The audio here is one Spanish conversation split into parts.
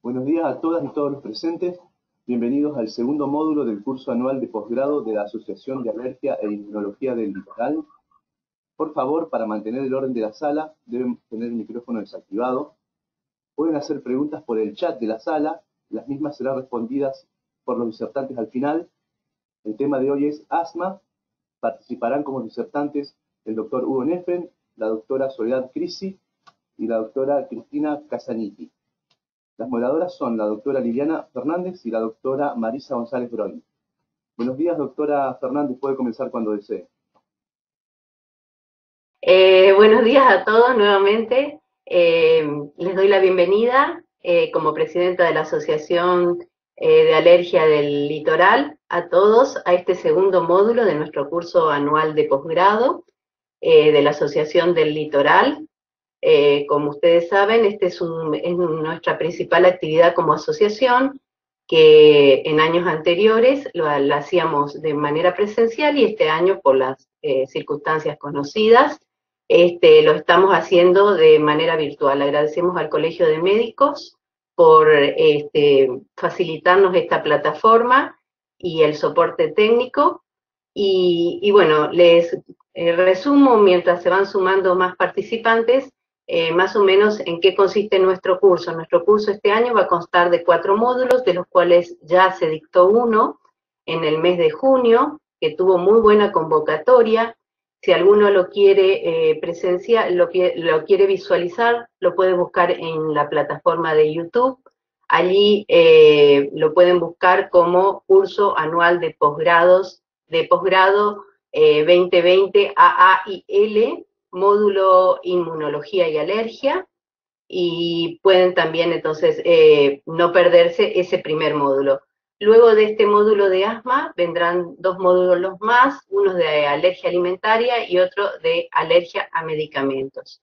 Buenos días a todas y todos los presentes. Bienvenidos al segundo módulo del curso anual de posgrado de la Asociación de Alergia e Inmunología del Litoral. Por favor, para mantener el orden de la sala, deben tener el micrófono desactivado. Pueden hacer preguntas por el chat de la sala. Las mismas serán respondidas por los disertantes al final. El tema de hoy es asma. Participarán como disertantes el doctor Hugo Neffen, la doctora Soledad Crisi y la doctora Cristina Casaniti. Las moderadoras son la doctora Liliana Fernández y la doctora Marisa González Broin. Buenos días, doctora Fernández, puede comenzar cuando desee. Buenos días a todos nuevamente. Les doy la bienvenida como presidenta de la Asociación de Alergia del Litoral a todos a este segundo módulo de nuestro curso anual de posgrado de la Asociación del Litoral. Como ustedes saben, es nuestra principal actividad como asociación, que en años anteriores la hacíamos de manera presencial y este año, por las circunstancias conocidas, lo estamos haciendo de manera virtual. Agradecemos al Colegio de Médicos por facilitarnos esta plataforma y el soporte técnico. Y bueno, les resumo mientras se van sumando más participantes, más o menos en qué consiste nuestro curso. Nuestro curso este año va a constar de 4 módulos, de los cuales ya se dictó uno en el mes de junio, que tuvo muy buena convocatoria. Si alguno lo quiere presenciar, lo quiere visualizar, lo puede buscar en la plataforma de YouTube. Allí lo pueden buscar como curso anual de posgrado 2020 AAIL, módulo Inmunología y Alergia, y pueden también entonces no perderse ese primer módulo. Luego de este módulo de asma vendrán 2 módulos más, uno de alergia alimentaria y otro de alergia a medicamentos.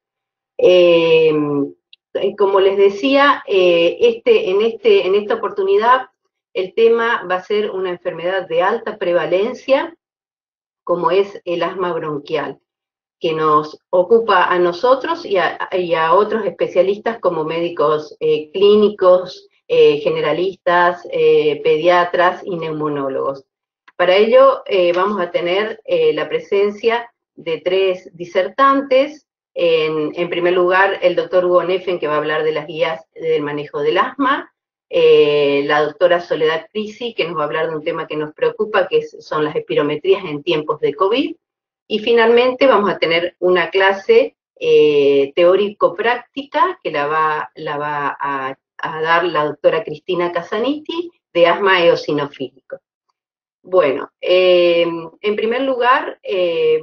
Como les decía, en esta oportunidad el tema va a ser una enfermedad de alta prevalencia, como es el asma bronquial, que nos ocupa a nosotros y a otros especialistas como médicos clínicos, generalistas, pediatras y neumonólogos. Para ello vamos a tener la presencia de 3 disertantes. En primer lugar, el doctor Hugo Neffen, que va a hablar de las guías del manejo del asma. La doctora Soledad Crisi, que nos va a hablar de un tema que nos preocupa, que son las espirometrías en tiempos de COVID. Y finalmente vamos a tener una clase teórico-práctica que la va a dar la doctora Cristina Casaniti, de asma eosinofílico. Bueno, en primer lugar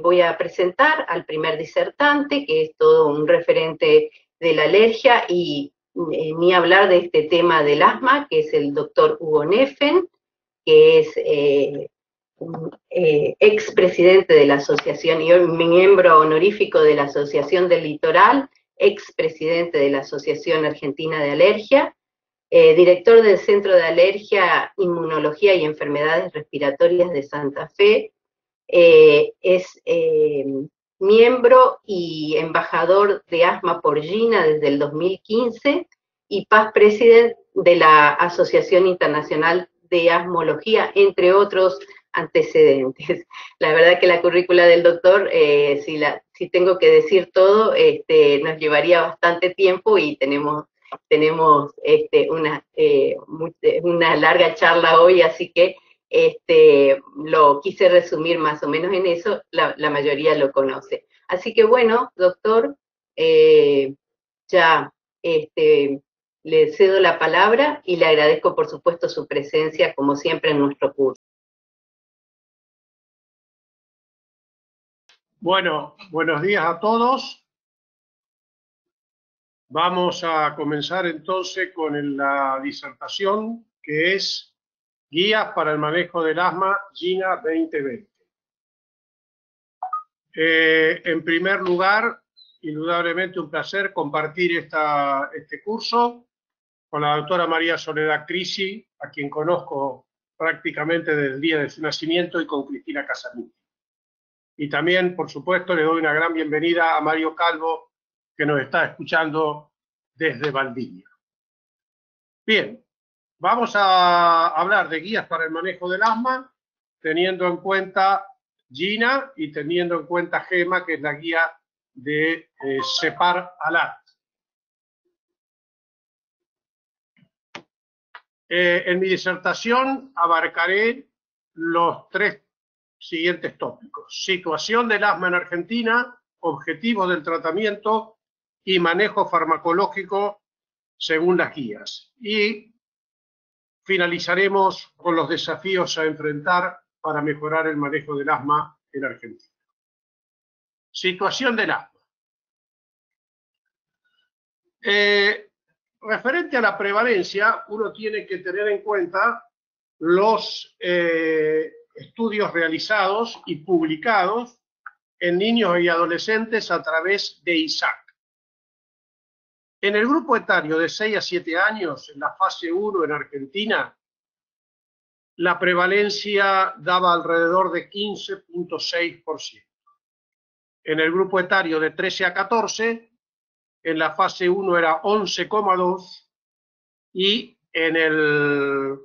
voy a presentar al primer disertante, que es todo un referente de la alergia y ni hablar de este tema del asma, que es el doctor Hugo Neffen, que es expresidente de la asociación y hoy miembro honorífico de la Asociación del Litoral, expresidente de la Asociación Argentina de Alergia, director del Centro de Alergia, Inmunología y Enfermedades Respiratorias de Santa Fe, es miembro y embajador de Asma por GINA desde el 2015 y past president de la Asociación Internacional de Asmología, entre otros antecedentes. La verdad que la currícula del doctor, si tengo que decir todo, nos llevaría bastante tiempo y tenemos una larga charla hoy, así que lo quise resumir más o menos en eso, la mayoría lo conoce. Así que bueno, doctor, ya le cedo la palabra y le agradezco por supuesto su presencia como siempre en nuestro curso. Bueno, buenos días a todos. Vamos a comenzar entonces con la disertación, que es Guías para el manejo del asma GINA 2020. En primer lugar, indudablemente un placer compartir este curso con la doctora María Soledad Crisi, a quien conozco prácticamente desde el día de su nacimiento, y con Cristina Casaniti. Y también, por supuesto, le doy una gran bienvenida a Mario Calvo, que nos está escuchando desde Valdivia. Bien, vamos a hablar de guías para el manejo del asma, teniendo en cuenta GINA y teniendo en cuenta GEMA, que es la guía de CEPAR ALAT. En mi disertación abarcaré los 3 siguientes tópicos: situación del asma en Argentina, objetivos del tratamiento y manejo farmacológico según las guías. Y finalizaremos con los desafíos a enfrentar para mejorar el manejo del asma en Argentina. Situación del asma. Referente a la prevalencia, uno tiene que tener en cuenta los estudios realizados y publicados en niños y adolescentes a través de ISAC. En el grupo etario de 6 a 7 años, en la fase 1 en Argentina, la prevalencia daba alrededor de 15.6%. En el grupo etario de 13 a 14, en la fase 1 era 11,2%, y en el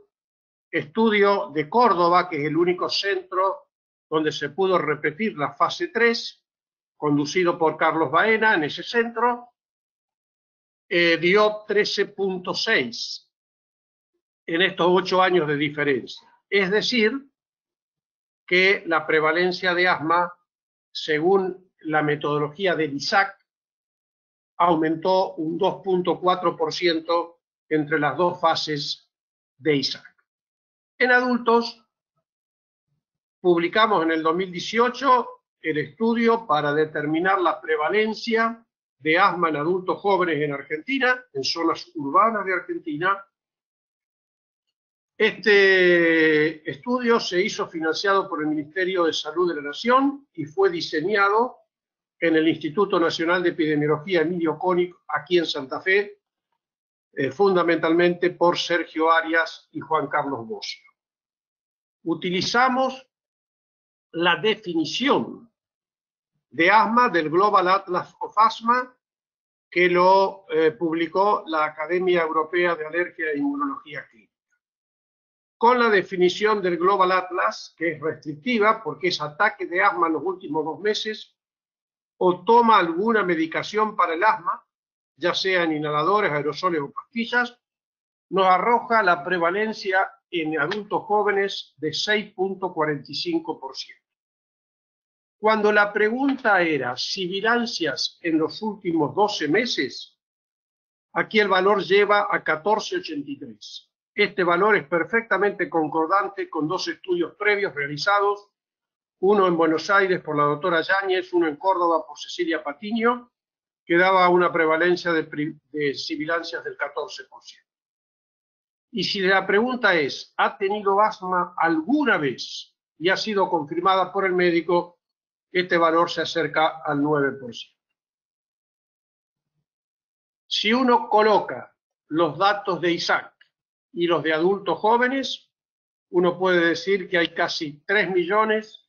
estudio de Córdoba, que es el único centro donde se pudo repetir la fase 3, conducido por Carlos Baena en ese centro, dio 13.6 en estos 8 años de diferencia. Es decir, que la prevalencia de asma, según la metodología del ISAC, aumentó un 2.4% entre las 2 fases de ISAC. En adultos, publicamos en el 2018 el estudio para determinar la prevalencia de asma en adultos jóvenes en Argentina, en zonas urbanas de Argentina. Este estudio se hizo financiado por el Ministerio de Salud de la Nación y fue diseñado en el Instituto Nacional de Epidemiología Emilio König, aquí en Santa Fe, fundamentalmente por Sergio Arias y Juan Carlos Bocio. Utilizamos la definición de asma del Global Atlas of Asthma, que lo publicó la Academia Europea de Alergia e Inmunología Clínica. Con la definición del Global Atlas, que es restrictiva porque es ataque de asma en los últimos 2 meses, o toma alguna medicación para el asma, ya sea en inhaladores, aerosoles o pastillas, nos arroja la prevalencia en adultos jóvenes de 6.45%. Cuando la pregunta era sibilancias en los últimos 12 meses, aquí el valor lleva a 14.83. Este valor es perfectamente concordante con 2 estudios previos realizados, uno en Buenos Aires por la doctora Yáñez, uno en Córdoba por Cecilia Patiño, que daba una prevalencia de sibilancias del 14%. Y si la pregunta es, ¿ha tenido asma alguna vez y ha sido confirmada por el médico? Este valor se acerca al 9%. Si uno coloca los datos de ISAC y los de adultos jóvenes, uno puede decir que hay casi 3 millones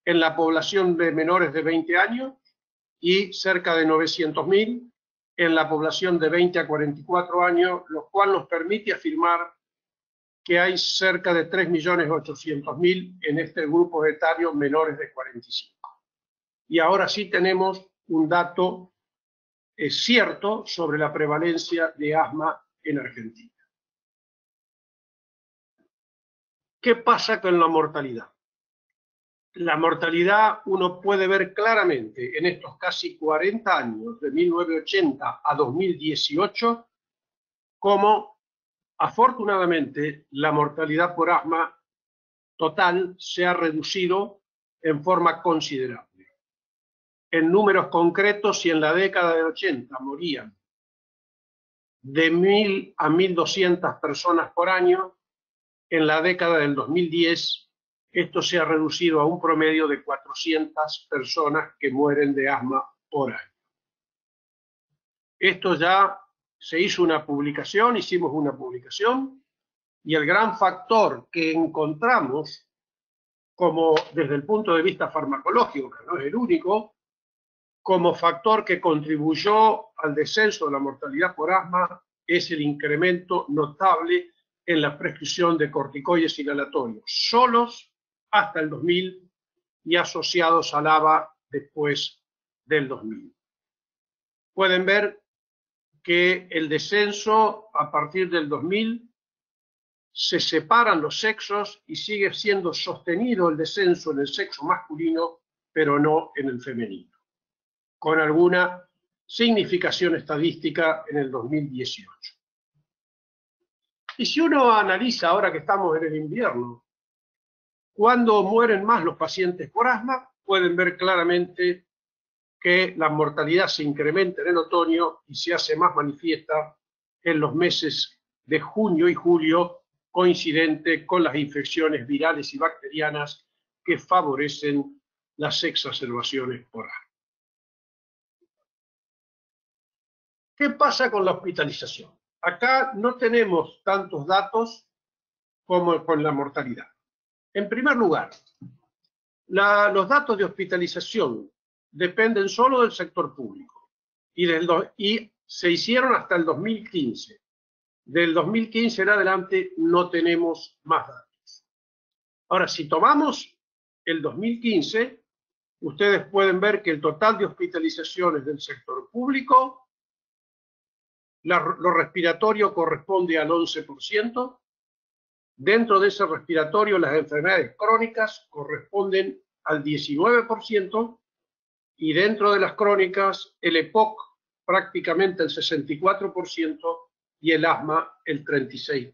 en la población de menores de 20 años y cerca de 900.000 en la población de 20 a 44 años, lo cual nos permite afirmar que hay cerca de 3.800.000 en este grupo etario menores de 45. Y ahora sí tenemos un dato cierto sobre la prevalencia de asma en Argentina. ¿Qué pasa con la mortalidad? La mortalidad uno puede ver claramente en estos casi 40 años, de 1980 a 2018, como afortunadamente la mortalidad por asma total se ha reducido en forma considerable. En números concretos, si en la década del 80 morían de 1.000 a 1.200 personas por año, en la década del 2010 esto se ha reducido a un promedio de 400 personas que mueren de asma por año. Esto ya se hizo una publicación, hicimos una publicación, y el gran factor que encontramos, como desde el punto de vista farmacológico, que no es el único, como factor que contribuyó al descenso de la mortalidad por asma, es el incremento notable en la prescripción de corticoides inhalatorios, solos hasta el 2000 y asociados al ABA después del 2000. Pueden ver que el descenso a partir del 2000 se separan los sexos y sigue siendo sostenido el descenso en el sexo masculino, pero no en el femenino, con alguna significación estadística en el 2018. Y si uno analiza, ahora que estamos en el invierno, cuándo mueren más los pacientes por asma, pueden ver claramente que la mortalidad se incrementa en el otoño y se hace más manifiesta en los meses de junio y julio, coincidente con las infecciones virales y bacterianas que favorecen las exacerbaciones por asma. ¿Qué pasa con la hospitalización? Acá no tenemos tantos datos como con la mortalidad. En primer lugar, los datos de hospitalización dependen solo del sector público y se hicieron hasta el 2015. Del 2015 en adelante no tenemos más datos. Ahora, si tomamos el 2015, ustedes pueden ver que el total de hospitalizaciones del sector público, lo respiratorio corresponde al 11%, dentro de ese respiratorio las enfermedades crónicas corresponden al 19%, y dentro de las crónicas el EPOC prácticamente el 64% y el asma el 36%.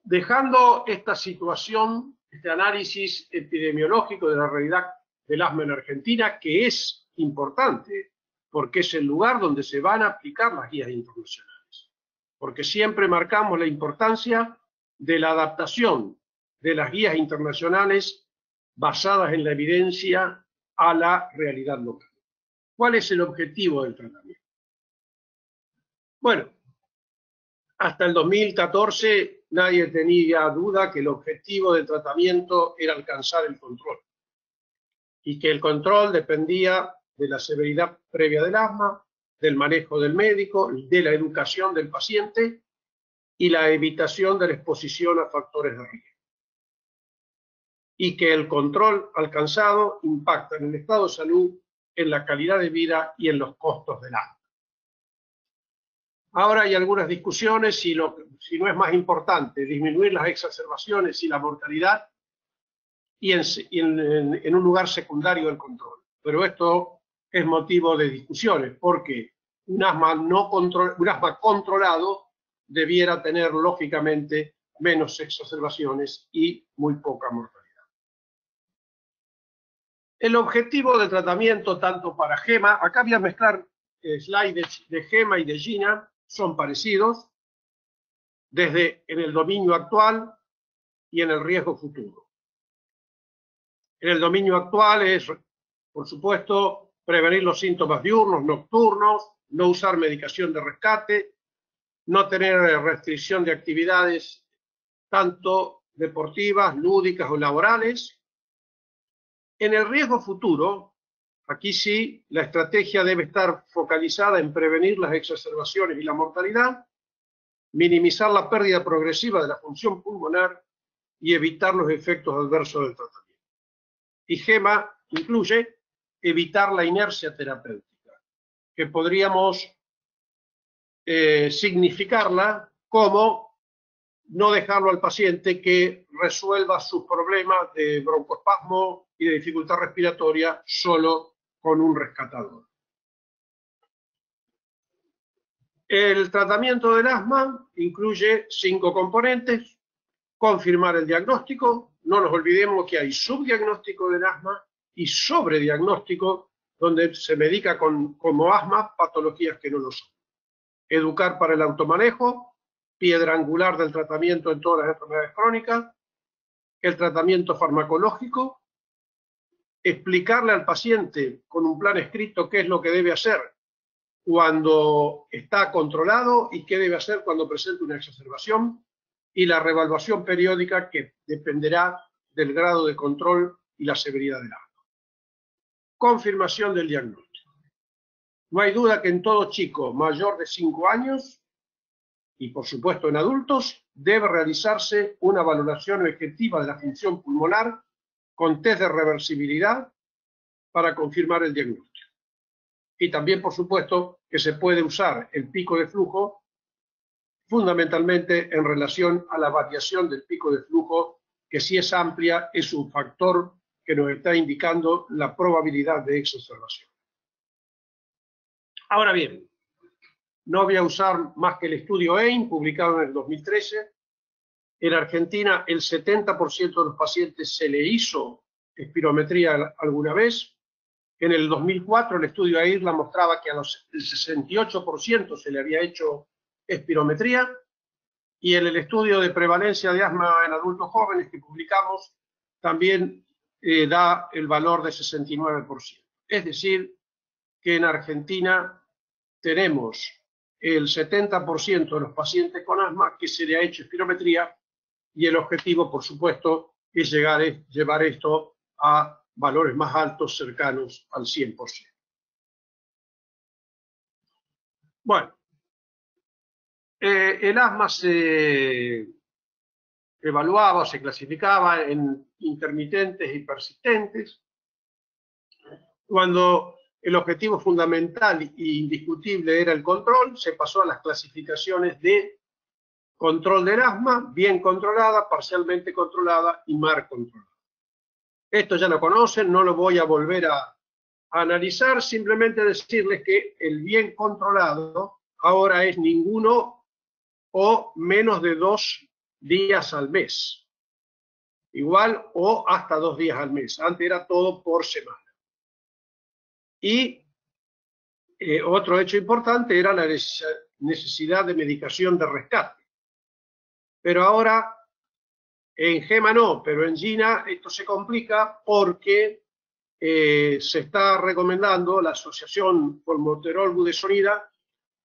Dejando esta situación, este análisis epidemiológico de la realidad del asma en Argentina, que es importante porque es el lugar donde se van a aplicar las guías internacionales, porque siempre marcamos la importancia de la adaptación de las guías internacionales basadas en la evidencia a la realidad local. ¿Cuál es el objetivo del tratamiento? Bueno, hasta el 2014 nadie tenía duda que el objetivo del tratamiento era alcanzar el control y que el control dependía de la severidad previa del asma, del manejo del médico, de la educación del paciente y la evitación de la exposición a factores de riesgo. Y que el control alcanzado impacta en el estado de salud, en la calidad de vida y en los costos del asma. Ahora hay algunas discusiones si no es más importante disminuir las exacerbaciones y la mortalidad y en un lugar secundario del control. Pero esto es motivo de discusiones, porque un asma controlado debiera tener lógicamente menos exacerbaciones y muy poca mortalidad. El objetivo del tratamiento tanto para GEMA, acá voy a mezclar slides de GEMA y de GINA, son parecidos, desde en el dominio actual y en el riesgo futuro. En el dominio actual es, por supuesto, prevenir los síntomas diurnos, nocturnos, no usar medicación de rescate, no tener restricción de actividades tanto deportivas, lúdicas o laborales. En el riesgo futuro, aquí sí, la estrategia debe estar focalizada en prevenir las exacerbaciones y la mortalidad, minimizar la pérdida progresiva de la función pulmonar y evitar los efectos adversos del tratamiento. Y GEMA incluye evitar la inercia terapéutica, que podríamos significarla como no dejarlo al paciente que resuelva sus problemas de broncoespasmo y de dificultad respiratoria solo con un rescatador. El tratamiento del asma incluye 5 componentes: confirmar el diagnóstico, no nos olvidemos que hay subdiagnóstico del asma y sobrediagnóstico, donde se medica como asma patologías que no lo son. Educar para el automanejo, piedra angular del tratamiento en todas las enfermedades crónicas, el tratamiento farmacológico, explicarle al paciente con un plan escrito qué es lo que debe hacer cuando está controlado y qué debe hacer cuando presenta una exacerbación, y la reevaluación periódica que dependerá del grado de control y la severidad del asma. Confirmación del diagnóstico. No hay duda que en todo chico mayor de 5 años, y por supuesto en adultos, debe realizarse una valoración objetiva de la función pulmonar con test de reversibilidad para confirmar el diagnóstico. Y también, por supuesto, que se puede usar el pico de flujo fundamentalmente en relación a la variación del pico de flujo, que si es amplia es un factor que nos está indicando la probabilidad de exacerbación. Ahora bien, no voy a usar más que el estudio EIN, publicado en el 2013. En Argentina, el 70% de los pacientes se le hizo espirometría alguna vez. En el 2004, el estudio AIRLA mostraba que el 68% se le había hecho espirometría. Y en el estudio de prevalencia de asma en adultos jóvenes que publicamos, también da el valor de 69%. Es decir, que en Argentina tenemos el 70% de los pacientes con asma que se le ha hecho espirometría, y el objetivo, por supuesto, es llevar esto a valores más altos, cercanos al 100%. Bueno, el asma se evaluaba, se clasificaba en intermitentes y persistentes. Cuando el objetivo fundamental e indiscutible era el control, se pasó a las clasificaciones de control del asma, bien controlada, parcialmente controlada y mal controlada. Esto ya lo conocen, no lo voy a volver a analizar, simplemente decirles que el bien controlado ahora es ninguno o menos de 2 días al mes. Igual o hasta 2 días al mes. Antes era todo por semana. Y otro hecho importante era la necesidad de medicación de rescate. Pero ahora, en GEMA no, pero en GINA esto se complica porque se está recomendando la asociación formoterol-budesonida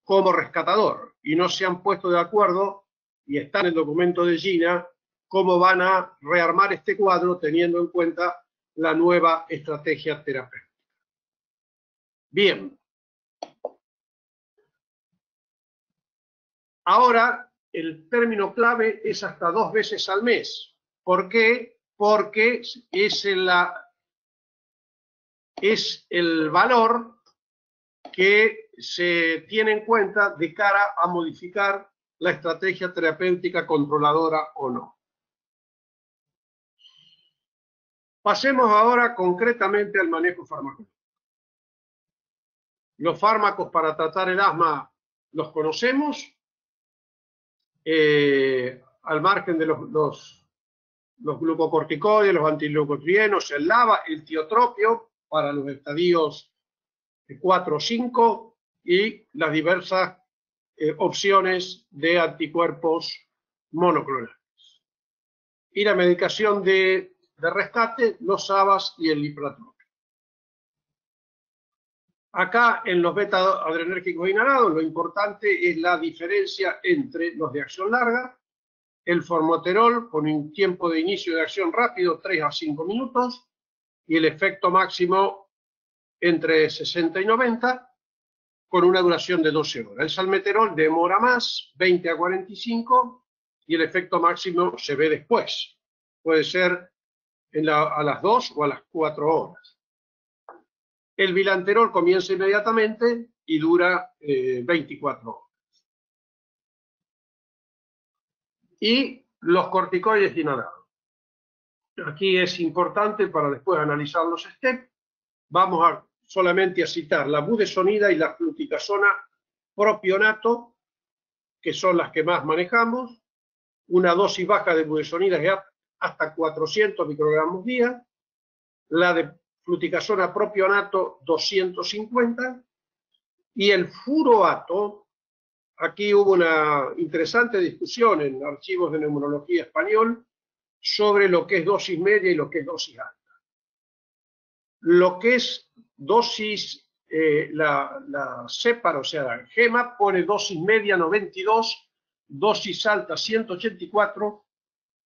como rescatador, y no se han puesto de acuerdo, y está en el documento de GINA, cómo van a rearmar este cuadro teniendo en cuenta la nueva estrategia terapéutica. Bien. Ahora, el término clave es hasta 2 veces al mes. ¿Por qué? Porque es el valor que se tiene en cuenta de cara a modificar la estrategia terapéutica controladora o no. Pasemos ahora concretamente al manejo farmacológico. Los fármacos para tratar el asma los conocemos, al margen de los glucocorticoides, los antileucotrienos, el LABA, el tiotropio para los estadios 4 o 5 y las diversas opciones de anticuerpos monoclonales. Y la medicación de rescate, los ABAs y el lipratrol. Acá en los beta-adrenérgicos inhalados lo importante es la diferencia entre los de acción larga, el formoterol con un tiempo de inicio de acción rápido 3 a 5 minutos y el efecto máximo entre 60 y 90 con una duración de 12 horas. El salmeterol demora más, 20 a 45, y el efecto máximo se ve después. Puede ser a las 2 o a las 4 horas. El bilanterol comienza inmediatamente y dura 24 horas. Y los corticoides inhalados. Aquí es importante para después analizar los steps. Vamos solamente a citar la budesonida y la fluticasona propionato, que son las que más manejamos. Una dosis baja de budesonida es hasta 400 microgramos día. La de fluticasona propionato 250, y el furoato, aquí hubo una interesante discusión en archivos de neumología español sobre lo que es dosis media y lo que es dosis alta. Lo que es dosis, la CEPAR, o sea, la GEMA, pone dosis media 92, dosis alta 184,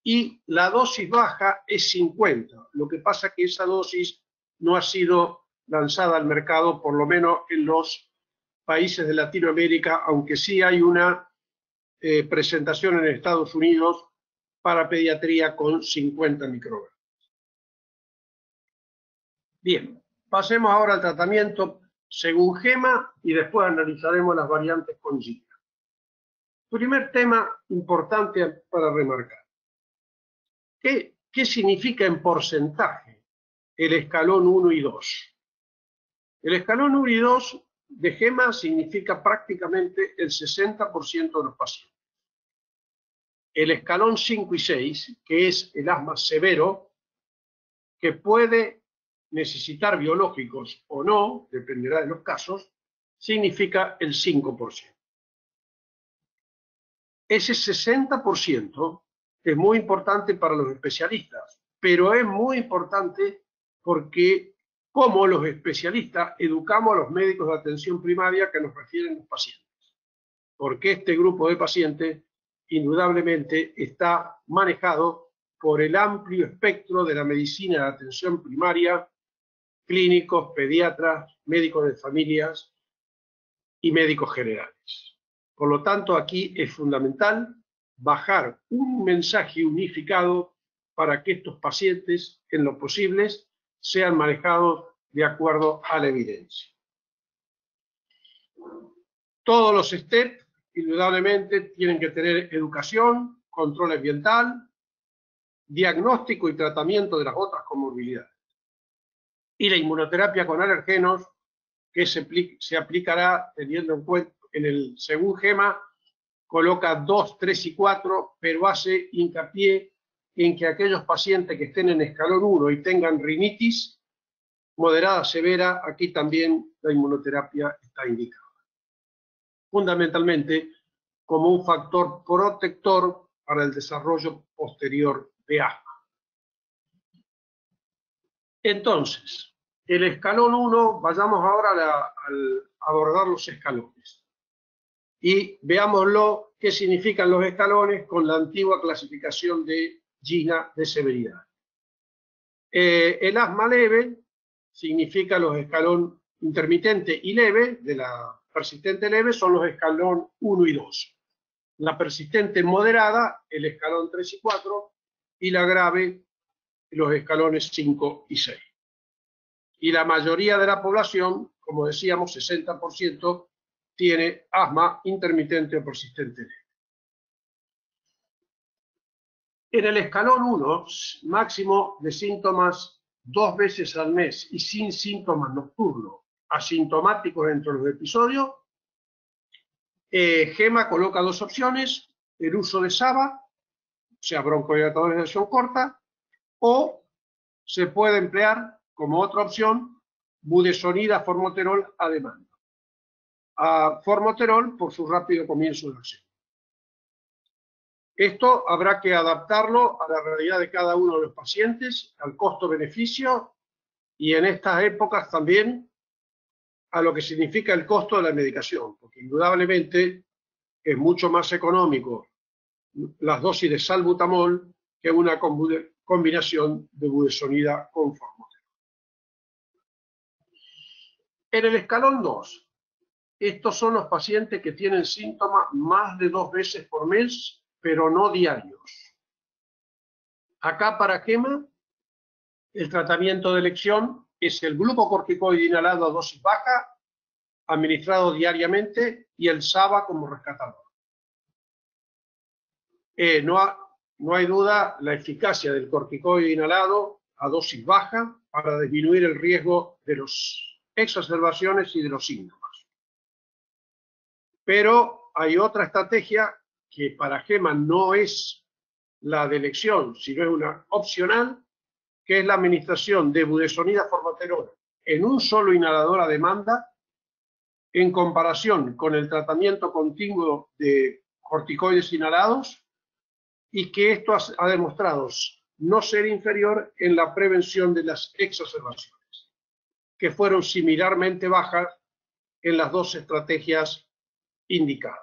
y la dosis baja es 50. Lo que pasa es que esa dosis no ha sido lanzada al mercado, por lo menos en los países de Latinoamérica, aunque sí hay una presentación en Estados Unidos para pediatría con 50 microgramos. Bien, pasemos ahora al tratamiento según GEMA y después analizaremos las variantes con GINA. Primer tema importante para remarcar. ¿Qué significa en porcentaje el escalón 1 y 2? El escalón 1 y 2 de GEMA significa prácticamente el 60% de los pacientes. El escalón 5 y 6, que es el asma severo, que puede necesitar biológicos o no, dependerá de los casos, significa el 5%. Ese 60% es muy importante para los especialistas, pero es muy importante porque como los especialistas educamos a los médicos de atención primaria que nos refieren los pacientes. Porque este grupo de pacientes indudablemente está manejado por el amplio espectro de la medicina de atención primaria, clínicos, pediatras, médicos de familias y médicos generales. Por lo tanto, aquí es fundamental bajar un mensaje unificado para que estos pacientes, en lo posible, sean manejados de acuerdo a la evidencia. Todos los STEP, indudablemente, tienen que tener educación, control ambiental, diagnóstico y tratamiento de las otras comorbilidades. Y la inmunoterapia con alergenos, que se aplicará teniendo en cuenta, en el según GEMA, coloca 2, 3 y 4, pero hace hincapié en que aquellos pacientes que estén en escalón 1 y tengan rinitis moderada severa, aquí también la inmunoterapia está indicada. Fundamentalmente como un factor protector para el desarrollo posterior de asma. Entonces, el escalón 1, vayamos ahora a abordar los escalones. Y veámoslo qué significan los escalones con la antigua clasificación de GINA de severidad. El asma leve significa los escalón intermitente y leve, de la persistente leve son los escalón 1 y 2. La persistente moderada, el escalón 3 y 4, y la grave, los escalones 5 y 6. Y la mayoría de la población, como decíamos, 60%, tiene asma intermitente o persistente leve. En el escalón 1, máximo de síntomas 2 veces al mes y sin síntomas nocturnos, asintomáticos entre los episodios, GEMA coloca 2 opciones: el uso de SABA, o sea, broncodilatadores de acción corta, o se puede emplear como otra opción budesonida formoterol a demanda. Formoterol por su rápido comienzo de acción. Esto habrá que adaptarlo a la realidad de cada uno de los pacientes, al costo-beneficio y en estas épocas también a lo que significa el costo de la medicación, porque indudablemente es mucho más económico las dosis de salbutamol que una combinación de budesonida con formoterol. En el escalón 2, estos son los pacientes que tienen síntomas más de 2 veces por mes, pero no diarios. Acá para GEMA, el tratamiento de elección es el glucocorticoide inhalado a dosis baja, administrado diariamente, y el SABA como rescatador. No hay duda la eficacia del corticoide inhalado a dosis baja para disminuir el riesgo de las exacerbaciones y de los síntomas. Pero hay otra estrategia que para GEMA no es la de elección, sino es una opcional, que es la administración de budesonida formoterol en un solo inhalador a demanda, en comparación con el tratamiento continuo de corticoides inhalados, y que esto ha demostrado no ser inferior en la prevención de las exacerbaciones, que fueron similarmente bajas en las 2 estrategias indicadas.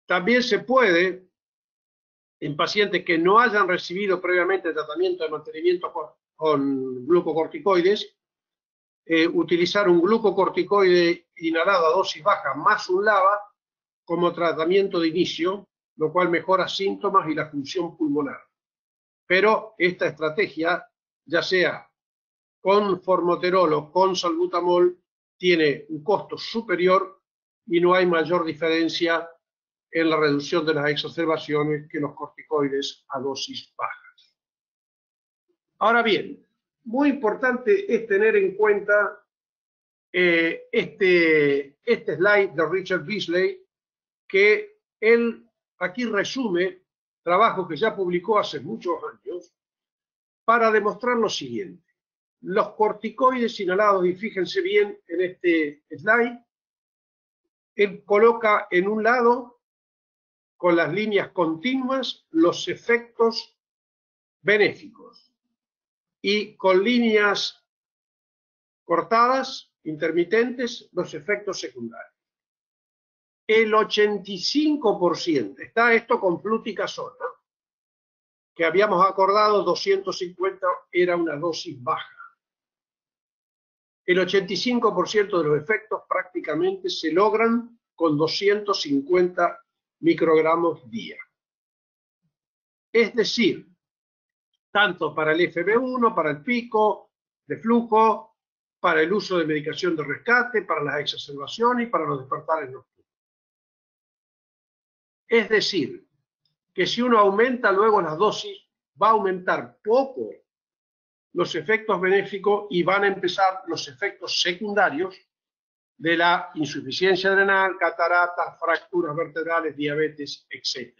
También se puede, en pacientes que no hayan recibido previamente tratamiento de mantenimiento con glucocorticoides, utilizar un glucocorticoide inhalado a dosis baja más un LABA como tratamiento de inicio, lo cual mejora síntomas y la función pulmonar. Pero esta estrategia, ya sea con formoterol o con salbutamol, tiene un costo superior y no hay mayor diferencia en la reducción de las exacerbaciones que los corticoides a dosis bajas. Ahora bien, muy importante es tener en cuenta este slide de Richard Beasley, que él aquí resume trabajo que ya publicó hace muchos años para demostrar lo siguiente. Los corticoides inhalados, y fíjense bien en este slide, él coloca en un lado, con las líneas continuas, los efectos benéficos y con líneas cortadas, intermitentes, los efectos secundarios. El 85%, está esto con fluticasona, que habíamos acordado 250 era una dosis baja. El 85% de los efectos prácticamente se logran con 250 microgramos día. Es decir, tanto para el FB1, para el pico de flujo, para el uso de medicación de rescate, para las exacerbaciones y para los despertares nocturnos. Es decir, que si uno aumenta luego las dosis, va a aumentar poco los efectos benéficos y van a empezar los efectos secundarios de la insuficiencia adrenal, cataratas, fracturas vertebrales, diabetes, etc.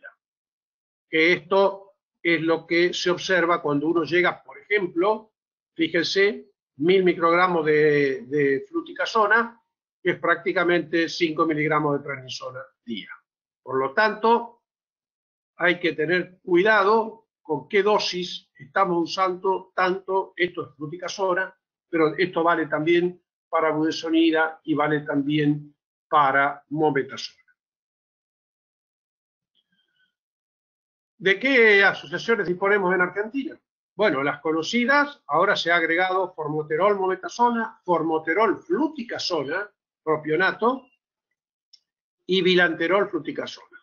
Que esto es lo que se observa cuando uno llega, por ejemplo, fíjense, 1000 microgramos de fluticasona, que es prácticamente 5 miligramos de prednisona día. Por lo tanto, hay que tener cuidado con qué dosis estamos usando, tanto esto es fluticasona, pero esto vale también para budesonida y vale también para mometasona. ¿De qué asociaciones disponemos en Argentina? Bueno, las conocidas, ahora se ha agregado formoterol, mometasona, formoterol, fluticasona, propionato, y bilanterol, fluticasona.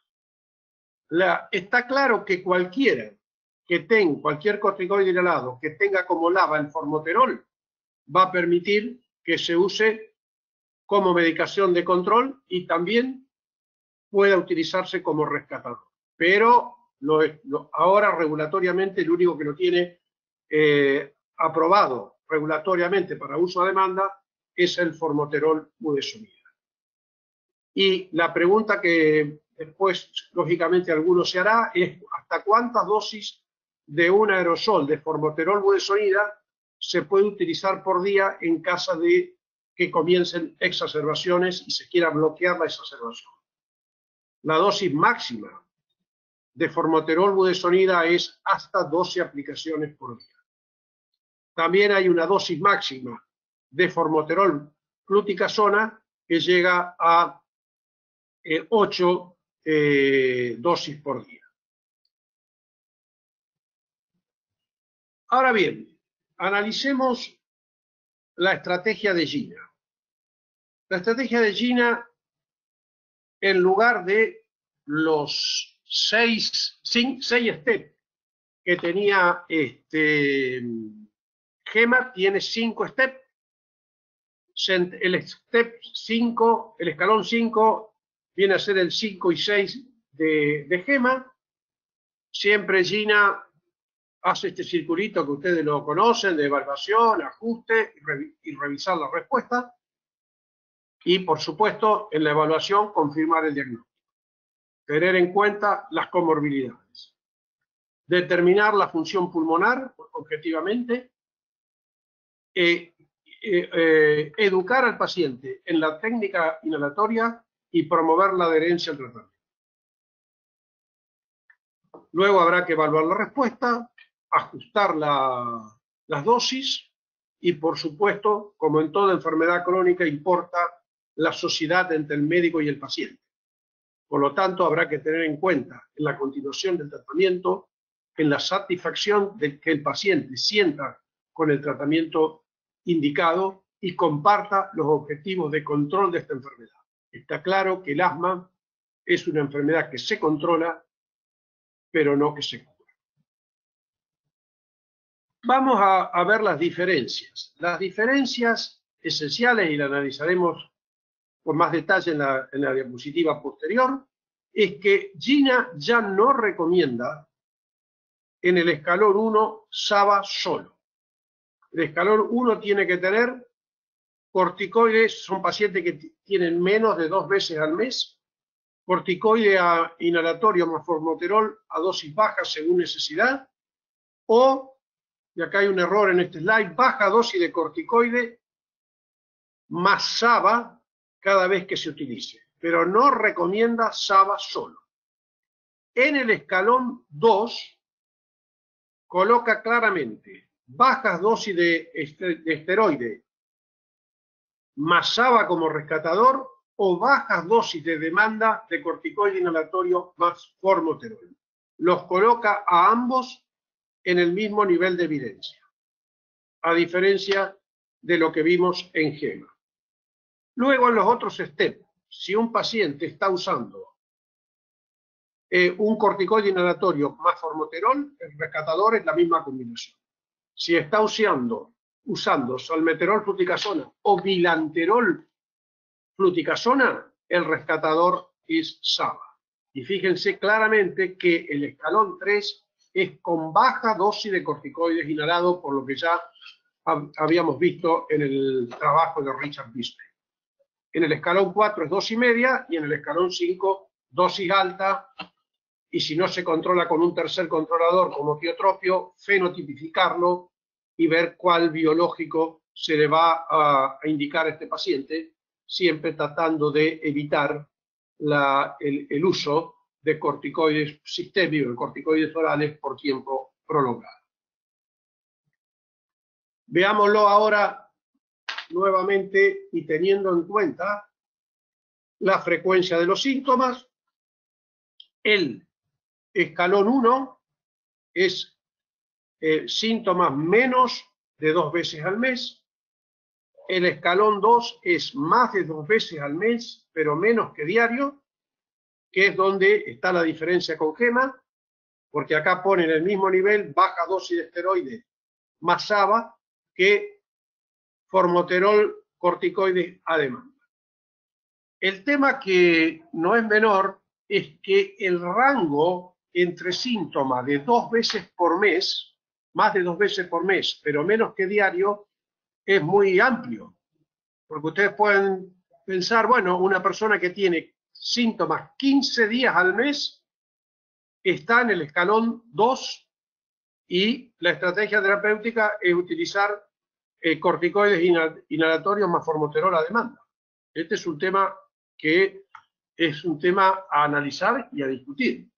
Está claro que cualquiera que tenga, cualquier corticoide inhalado que tenga como LABA el formoterol, va a permitir que se use como medicación de control y también pueda utilizarse como rescatador. Pero ahora regulatoriamente el único que lo tiene aprobado regulatoriamente para uso a demanda es el formoterol budesonida. Y la pregunta que después, lógicamente, alguno se hará es ¿hasta cuántas dosis de un aerosol de formoterol budesonida se puede utilizar por día en caso de que comiencen exacerbaciones y se quiera bloquear la exacerbación? La dosis máxima de formoterol budesonida es hasta 12 aplicaciones por día. También hay una dosis máxima de formoterol fluticasona que llega a 8 dosis por día. Ahora bien, analicemos la estrategia de Gina. La estrategia de Gina, en lugar de los 6 steps que tenía GEMA, tiene 5 steps. El step 5, el escalón 5, viene a ser el 5 y 6 de GEMA. Siempre Gina hace este circulito que ustedes lo conocen, de evaluación, ajuste y revisar la respuesta. Y, por supuesto, en la evaluación, confirmar el diagnóstico. Tener en cuenta las comorbilidades. Determinar la función pulmonar, objetivamente. Educar al paciente en la técnica inhalatoria y promover la adherencia al tratamiento. Luego habrá que evaluar la respuesta, ajustar las dosis y, por supuesto, como en toda enfermedad crónica, importa la sociedad entre el médico y el paciente. Por lo tanto, habrá que tener en cuenta en la continuación del tratamiento, en la satisfacción de que el paciente sienta con el tratamiento indicado y comparta los objetivos de control de esta enfermedad. Está claro que el asma es una enfermedad que se controla, pero no que se cura. Vamos a ver las diferencias. Las diferencias esenciales, y las analizaremos con más detalle en la diapositiva posterior, es que GINA ya no recomienda en el escalón 1 SABA solo. El escalón 1 tiene que tener corticoides, son pacientes que tienen menos de 2 veces al mes, corticoide inhalatorio más formoterol a dosis baja según necesidad, o, y acá hay un error en este slide, baja dosis de corticoide más SABA cada vez que se utilice, pero no recomienda SABA solo. En el escalón 2 coloca claramente bajas dosis de esteroide más SABA como rescatador o bajas dosis de demanda de corticoide inhalatorio más formoterol. Los coloca a ambos en el mismo nivel de evidencia, a diferencia de lo que vimos en GEMA. Luego, en los otros steps, si un paciente está usando un corticoide inhalatorio más formoterol, el rescatador es la misma combinación. Si está usando salmeterol fluticasona o bilanterol fluticasona, el rescatador es SABA. Y fíjense claramente que el escalón 3 es con baja dosis de corticoides inhalado, por lo que ya habíamos visto en el trabajo de Richard Bisley. En el escalón 4 es dosis media y en el escalón 5 dosis alta, y si no se controla con un tercer controlador como tiotropio, fenotipificarlo y ver cuál biológico se le va a indicar a este paciente, siempre tratando de evitar el uso de corticoides sistémicos, de corticoides orales por tiempo prolongado. Veámoslo ahora nuevamente y teniendo en cuenta la frecuencia de los síntomas. El escalón 1 es síntomas menos de 2 veces al mes. El escalón 2 es más de 2 veces al mes, pero menos que diario, que es donde está la diferencia con GEMA, porque acá ponen el mismo nivel, baja dosis de esteroide más SABA, que formoterol corticoides a demanda. El tema que no es menor es que el rango entre síntomas de 2 veces por mes, más de 2 veces por mes, pero menos que diario, es muy amplio. Porque ustedes pueden pensar, bueno, una persona que tiene síntomas 15 días al mes está en el escalón 2 y la estrategia terapéutica es utilizar corticoides inhalatorios más formoterol a demanda. Este es un tema que es un tema a analizar y a discutir.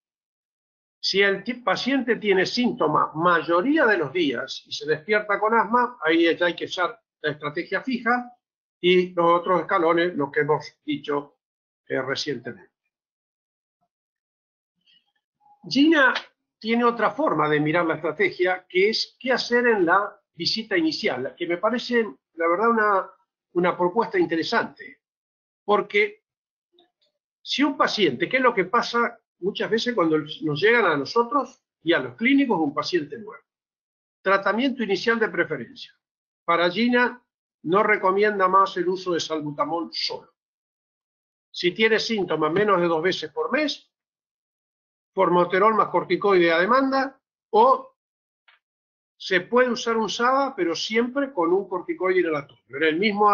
Si el paciente tiene síntomas mayoría de los días y se despierta con asma, ahí ya hay que echar la estrategia fija y los otros escalones, los que hemos dicho recientemente. GINA tiene otra forma de mirar la estrategia, que es qué hacer en la visita inicial, que me parece, la verdad, una propuesta interesante. Porque si un paciente, ¿qué es lo que pasa muchas veces cuando nos llegan a nosotros y a los clínicos un paciente nuevo? Tratamiento inicial de preferencia. Para GINA no recomienda más el uso de salbutamol solo. Si tiene síntomas menos de 2 veces por mes, formoterol más corticoide a demanda, o se puede usar un SABA, pero siempre con un corticoide inhalatorio, en el mismo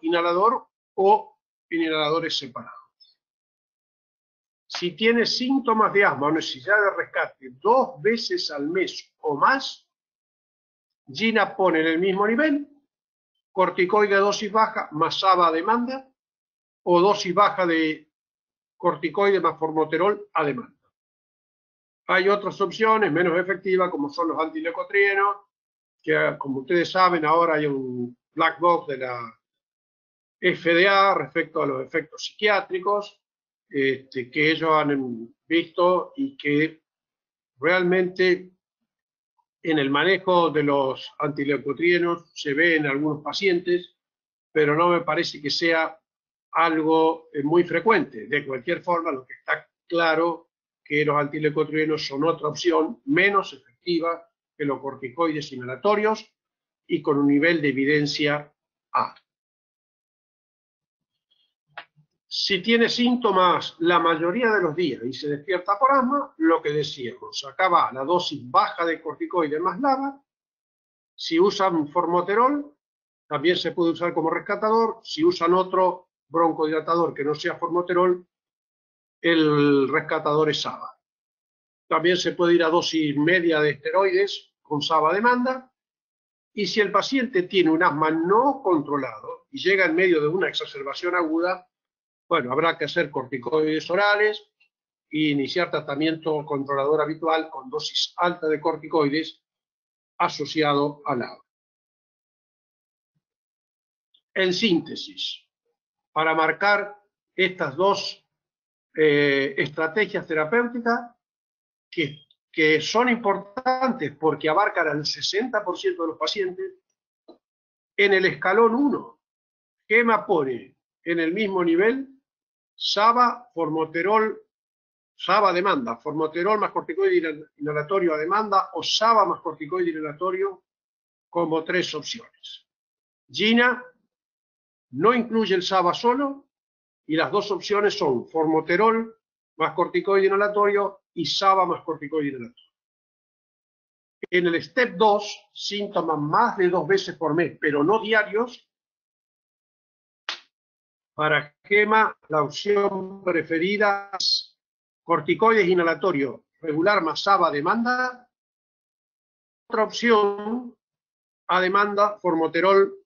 inhalador o en inhaladores separados. Si tiene síntomas de asma o necesidad de rescate 2 veces al mes o más, GINA pone en el mismo nivel corticoide a dosis baja más SABA a demanda o dosis baja de corticoide más formoterol a demanda. Hay otras opciones menos efectivas, como son los antileucotrienos, que como ustedes saben ahora hay un black box de la FDA respecto a los efectos psiquiátricos, que ellos han visto y que realmente en el manejo de los antileucotrienos se ve en algunos pacientes pero no me parece que sea algo muy frecuente. De cualquier forma, lo que está claro que los antileucotrienos son otra opción menos efectiva que los corticoides inhalatorios y con un nivel de evidencia A. Si tiene síntomas la mayoría de los días y se despierta por asma, lo que decíamos, acá va la dosis baja de corticoide más LABA. Si usan formoterol, también se puede usar como rescatador. Si usan otro broncodilatador que no sea formoterol, el rescatador es SABA. También se puede ir a dosis media de esteroides con SABA demanda. Y si el paciente tiene un asma no controlado y llega en medio de una exacerbación aguda, bueno, habrá que hacer corticoides orales e iniciar tratamiento controlador habitual con dosis alta de corticoides asociado al ABA. En síntesis, para marcar estas dos estrategias terapéuticas que son importantes porque abarcan al 60% de los pacientes, en el escalón 1, GEMA pone en el mismo nivel SABA, formoterol, SABA demanda, formoterol más corticoide inhalatorio a demanda o SABA más corticoide inhalatorio como 3 opciones. GINA no incluye el SABA solo y las 2 opciones son formoterol más corticoide inhalatorio y SABA más corticoide inhalatorio. En el STEP 2, síntomas más de 2 veces por mes, pero no diarios, para GEMA la opción preferida es corticoides inhalatorio regular más SABA demanda. Otra opción a demanda, formoterol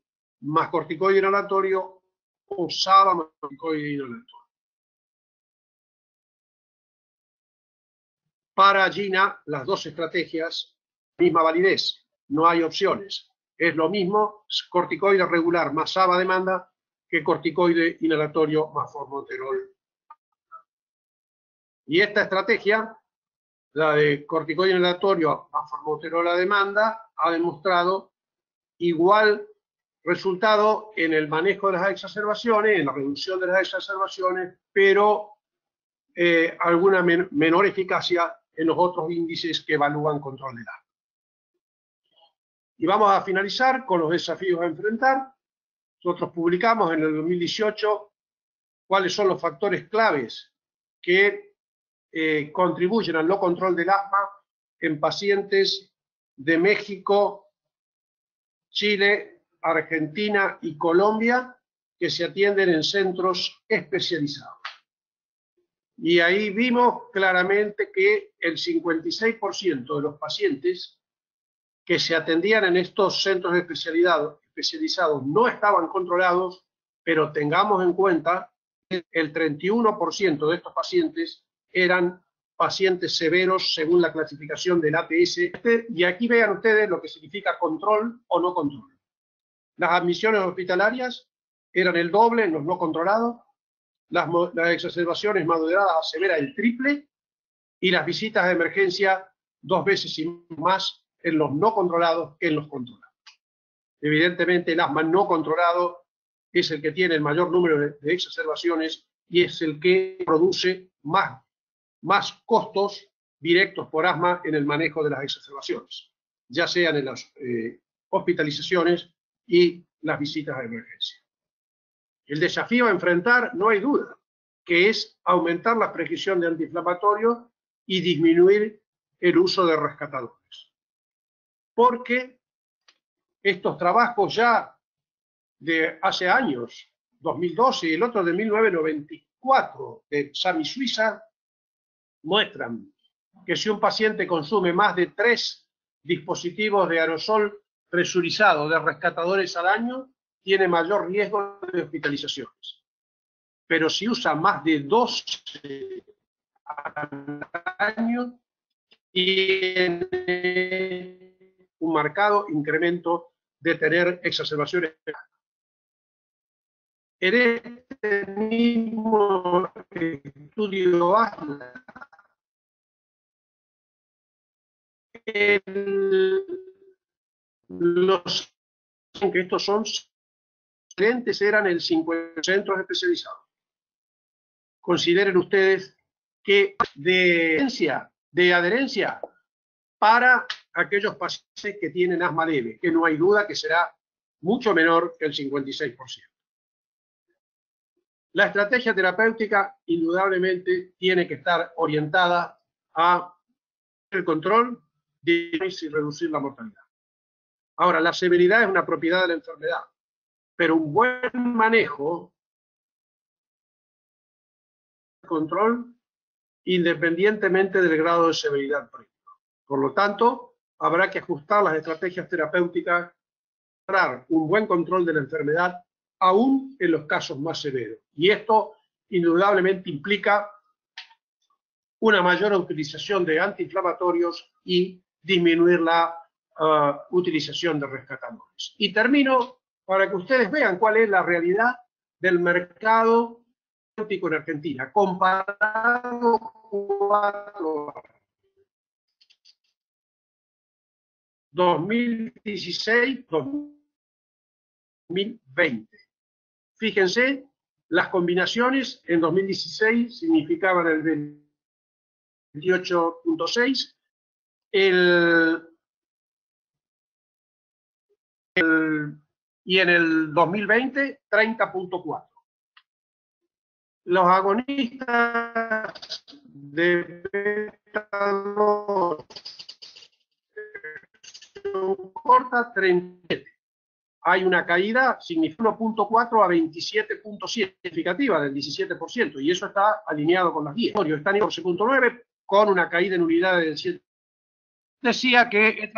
más corticoide inhalatorio o SABA más corticoide inhalatorio. Para GINA, las 2 estrategias, misma validez, no hay opciones. Es lo mismo corticoide regular más SABA demanda que corticoide inhalatorio más formoterol. Y esta estrategia, la de corticoide inhalatorio más formoterol a demanda, ha demostrado igual resultado en el manejo de las exacerbaciones, en la reducción de las exacerbaciones, pero alguna menor eficacia en los otros índices que evalúan control del asma. Y vamos a finalizar con los desafíos a enfrentar. Nosotros publicamos en el 2018 cuáles son los factores claves que contribuyen al no control del asma en pacientes de México, Chile, Argentina y Colombia que se atienden en centros especializados. Y ahí vimos claramente que el 56% de los pacientes que se atendían en estos centros especializados no estaban controlados, pero tengamos en cuenta que el 31% de estos pacientes eran pacientes severos según la clasificación del ATS. Y aquí vean ustedes lo que significa control o no control. Las admisiones hospitalarias eran el doble en los no controlados, las exacerbaciones moderadas a severas el triple, y las visitas de emergencia 2 veces y más en los no controlados que en los controlados. Evidentemente el asma no controlado es el que tiene el mayor número de exacerbaciones y es el que produce más costos directos por asma en el manejo de las exacerbaciones, ya sean en las hospitalizaciones y las visitas de emergencia. El desafío a enfrentar, no hay duda, que es aumentar la prescripción de antiinflamatorios y disminuir el uso de rescatadores. Porque estos trabajos ya de hace años, 2012 y el otro de 1994 de SAMI Suiza, muestran que si un paciente consume más de 3 dispositivos de aerosol presurizado de rescatadores al año, tiene mayor riesgo de hospitalizaciones. Pero si usa más de 12 al año, tiene un marcado incremento de tener exacerbaciones. En este mismo estudio que estos son Excelentes eran el 50 centros especializados. Consideren ustedes que de adherencia para aquellos pacientes que tienen asma leve, que no hay duda que será mucho menor que el 56%. La estrategia terapéutica indudablemente tiene que estar orientada a el control y reducir la mortalidad. Ahora, la severidad es una propiedad de la enfermedad, pero un buen manejo, control, independientemente del grado de severidad previo. Por lo tanto, habrá que ajustar las estrategias terapéuticas para lograr un buen control de la enfermedad, aún en los casos más severos. Y esto indudablemente implica una mayor utilización de antiinflamatorios y disminuir la utilización de rescatadores. Y termino para que ustedes vean cuál es la realidad del mercado terapéutico en Argentina, comparado con 2016-2020. Fíjense, las combinaciones en 2016 significaban el 28.6, y en el 2020 30.4. Los agonistas de beta-2 corta 37. Hay una caída significativa 1.4 a 27.7 significativa del 17%, y eso está alineado con las guías. Están en 14.9 con una caída en unidades del 7. Decía que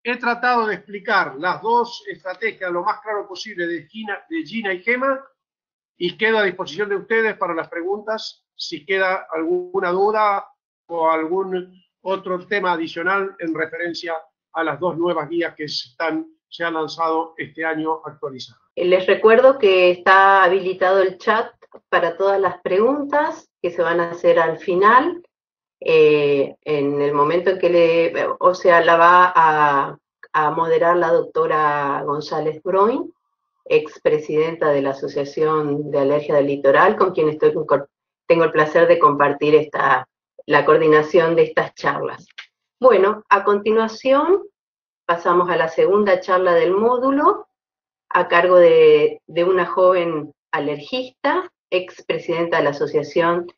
he tratado de explicar las dos estrategias lo más claro posible de Gina y Gema, y quedo a disposición de ustedes para las preguntas, si queda alguna duda o algún otro tema adicional en referencia a las dos nuevas guías que se han lanzado este año actualizadas. Les recuerdo que está habilitado el chat para todas las preguntas que se van a hacer al final. En el momento en que la va a moderar la doctora González Broin, expresidenta de la Asociación de Alergia del Litoral, con quien tengo el placer de compartir la coordinación de estas charlas. Bueno, a continuación pasamos a la segunda charla del módulo, a cargo de una joven alergista, expresidenta de la Asociación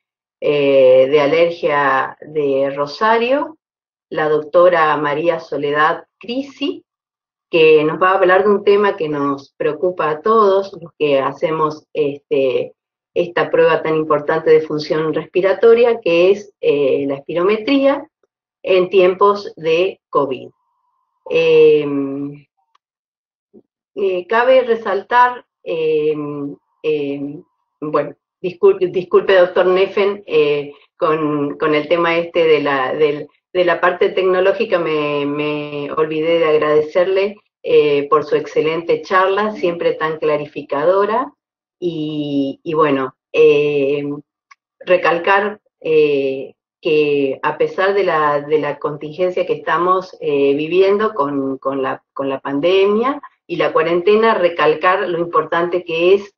de Alergia de Rosario, la doctora María Soledad Crisi, que nos va a hablar de un tema que nos preocupa a todos, los que hacemos esta prueba tan importante de función respiratoria, que es la espirometría en tiempos de COVID. Cabe resaltar, bueno, disculpe doctor Neffen, con el tema de la parte tecnológica me olvidé de agradecerle por su excelente charla, siempre tan clarificadora, y bueno, recalcar que a pesar de la contingencia que estamos viviendo con la pandemia y la cuarentena, recalcar lo importante que es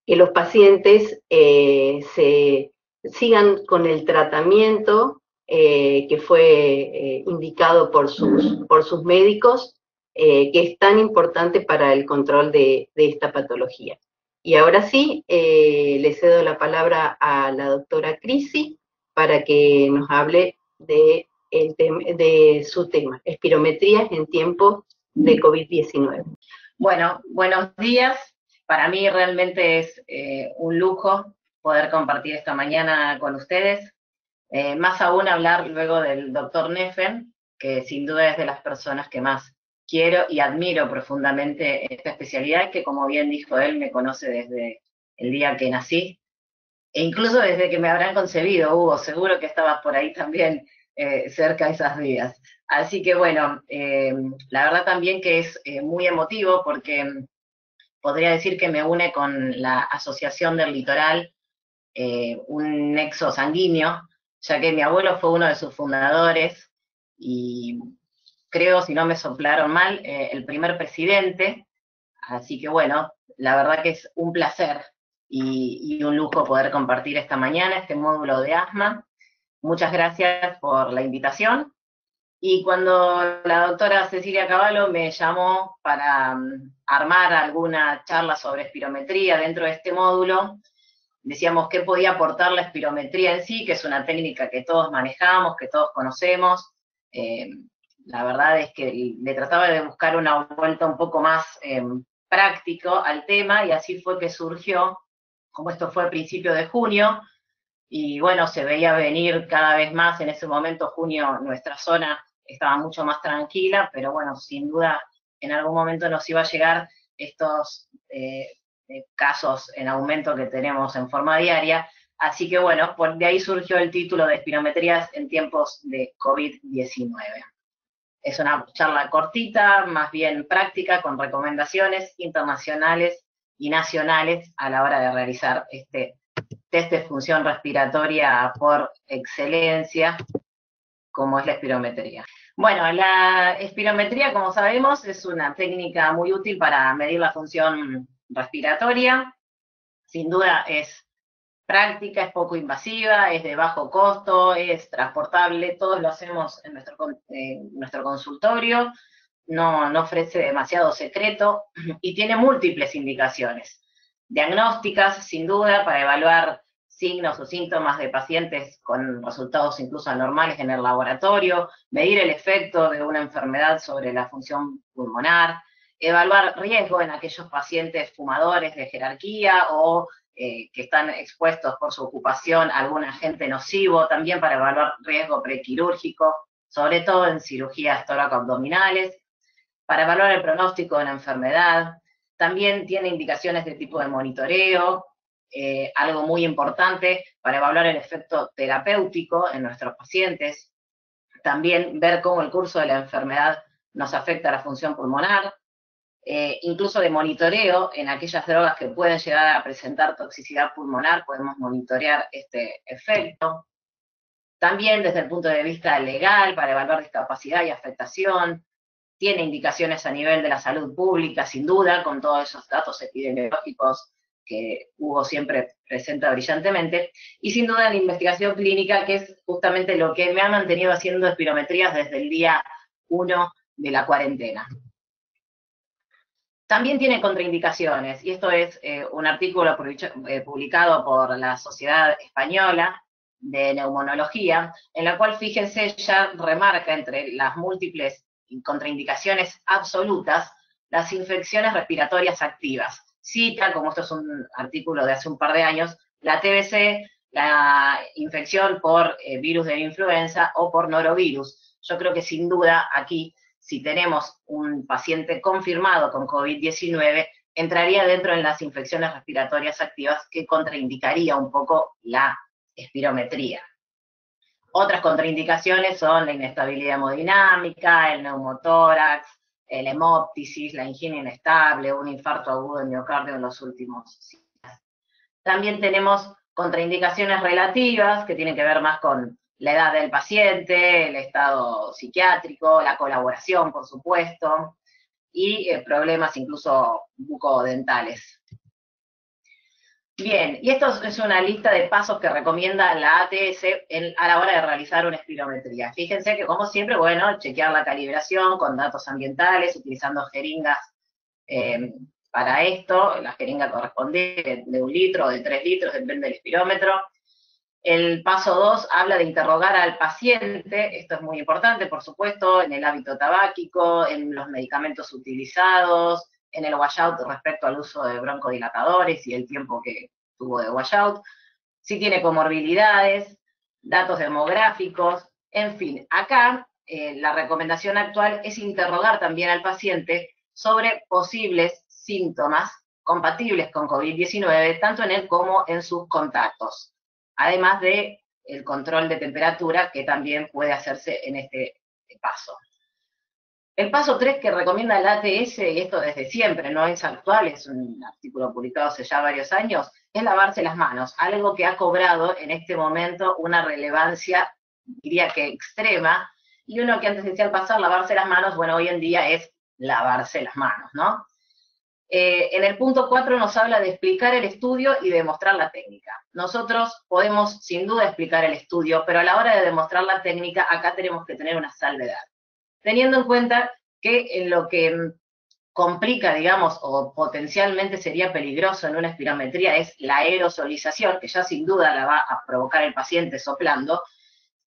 que los pacientes se sigan con el tratamiento que fue indicado por sus médicos, que es tan importante para el control de esta patología. Y ahora sí, le cedo la palabra a la doctora Crisi para que nos hable de su tema, espirometrías en tiempos de COVID-19. Bueno, buenos días. Para mí realmente es un lujo poder compartir esta mañana con ustedes. Más aún hablar luego del doctor Neffen, que sin duda es de las personas que más quiero y admiro profundamente esta especialidad, que como bien dijo él, me conoce desde el día que nací, e incluso desde que me habrán concebido, Hugo, seguro que estabas por ahí también cerca de esas días. Así que bueno, la verdad también que es muy emotivo porque podría decir que me une con la Asociación del Litoral, un nexo sanguíneo, ya que mi abuelo fue uno de sus fundadores y creo, si no me soplaron mal, el primer presidente. Así que bueno, la verdad que es un placer y un lujo poder compartir esta mañana este módulo de asma. Muchas gracias por la invitación. Y cuando la doctora Cecilia Cavallo me llamó para armar alguna charla sobre espirometría dentro de este módulo, decíamos qué podía aportar la espirometría en sí, que es una técnica que todos manejamos, que todos conocemos. La verdad es que le trataba de buscar una vuelta un poco más práctico al tema, y así fue que surgió, como esto fue a principios de junio, y bueno, se veía venir cada vez más. En ese momento, junio, nuestra zona estaba mucho más tranquila, pero bueno, sin duda en algún momento nos iba a llegar estos casos en aumento que tenemos en forma diaria. Así que bueno, de ahí surgió el título de espirometrías en tiempos de COVID-19. Es una charla cortita, más bien práctica, con recomendaciones internacionales y nacionales a la hora de realizar este test de función respiratoria por excelencia, como es la espirometría. Bueno, la espirometría, como sabemos, es una técnica muy útil para medir la función respiratoria. Sin duda es práctica, es poco invasiva, es de bajo costo, es transportable, todos lo hacemos en nuestro consultorio, no ofrece demasiado secreto y tiene múltiples indicaciones diagnósticas, sin duda, para evaluar signos o síntomas de pacientes con resultados incluso anormales en el laboratorio, medir el efecto de una enfermedad sobre la función pulmonar, evaluar riesgo en aquellos pacientes fumadores de jerarquía o que están expuestos por su ocupación a algún agente nocivo, también para evaluar riesgo prequirúrgico, sobre todo en cirugías tóraco-abdominales, para evaluar el pronóstico de una enfermedad. También tiene indicaciones de tipo de monitoreo, algo muy importante para evaluar el efecto terapéutico en nuestros pacientes. También ver cómo el curso de la enfermedad nos afecta a la función pulmonar. Incluso de monitoreo en aquellas drogas que pueden llegar a presentar toxicidad pulmonar, podemos monitorear este efecto. También desde el punto de vista legal, para evaluar discapacidad y afectación. Tiene indicaciones a nivel de la salud pública, sin duda, con todos esos datos epidemiológicos que Hugo siempre presenta brillantemente, y sin duda la investigación clínica, que es justamente lo que me ha mantenido haciendo espirometrías desde el día 1 de la cuarentena. También tiene contraindicaciones, y esto es un artículo publicado por la Sociedad Española de Neumonología, en la cual, fíjense, ya remarca entre las múltiples contraindicaciones absolutas las infecciones respiratorias activas. Cita, como esto es un artículo de hace un par de años, la TBC, la infección por virus de la influenza o por norovirus. Yo creo que sin duda aquí, si tenemos un paciente confirmado con COVID-19, entraría dentro de las infecciones respiratorias activas, que contraindicaría un poco la espirometría. Otras contraindicaciones son la inestabilidad hemodinámica, el neumotórax, el hemóptisis, la angina inestable, un infarto agudo de miocardio en los últimos días. También tenemos contraindicaciones relativas, que tienen que ver más con la edad del paciente, el estado psiquiátrico, la colaboración, por supuesto, y problemas incluso bucodentales. Bien, y esto es una lista de pasos que recomienda la ATS a la hora de realizar una espirometría. Fíjense que, como siempre, bueno, chequear la calibración con datos ambientales, utilizando jeringas para esto, la jeringa correspondiente de 1 litro o de 3 litros, depende del espirómetro. El paso 2 habla de interrogar al paciente, esto es muy importante, por supuesto, en el hábito tabáquico, en los medicamentos utilizados, en el washout respecto al uso de broncodilatadores y el tiempo que tuvo de washout, si tiene comorbilidades, datos demográficos, en fin. Acá la recomendación actual es interrogar también al paciente sobre posibles síntomas compatibles con COVID-19, tanto en él como en sus contactos, además de el control de temperatura, que también puede hacerse en este paso. El paso 3 que recomienda el ATS, y esto desde siempre, no es actual, es un artículo publicado hace ya varios años, es lavarse las manos, algo que ha cobrado en este momento una relevancia, diría que extrema, y uno que antes decía al pasar lavarse las manos, bueno, hoy en día es lavarse las manos, ¿no? En el punto 4 nos habla de explicar el estudio y demostrar la técnica. Nosotros podemos sin duda explicar el estudio, pero a la hora de demostrar la técnica, acá tenemos que tener una salvedad. Teniendo en cuenta que en lo que complica, digamos, o potencialmente sería peligroso en una espirometría es la aerosolización, que ya sin duda la va a provocar el paciente soplando,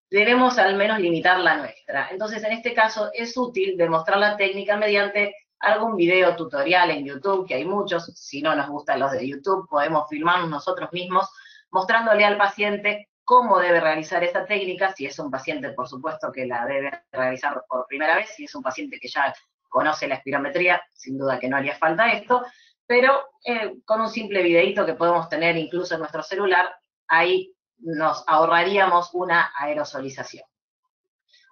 debemos al menos limitar la nuestra. Entonces, en este caso, es útil demostrar la técnica mediante algún video tutorial en YouTube, que hay muchos. Si no nos gustan los de YouTube, podemos filmarnos nosotros mismos, mostrándole al paciente cómo debe realizar esa técnica, si es un paciente, por supuesto, que la debe realizar por primera vez, si es un paciente que ya conoce la espirometría, sin duda que no haría falta esto, pero con un simple videíto que podemos tener incluso en nuestro celular, ahí nos ahorraríamos una aerosolización.